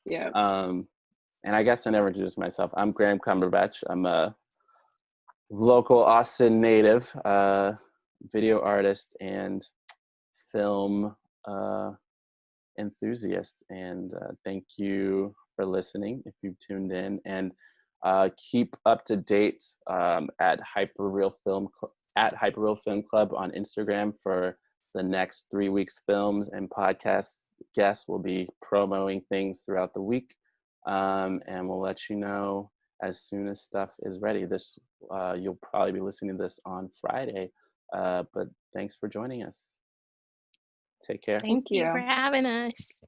Yeah. And I guess I never introduced myself. I'm Graham Cumberbatch. I'm a local Austin native, video artist and film enthusiast. And thank you for listening if you've tuned in. And keep up to date at Hyperreal Film Club on Instagram for the next 3 weeks films and podcasts. Guests will be promoting things throughout the week, and we'll let you know as soon as stuff is ready. This you'll probably be listening to this on Friday, but thanks for joining us. Take care. Thank you for having us.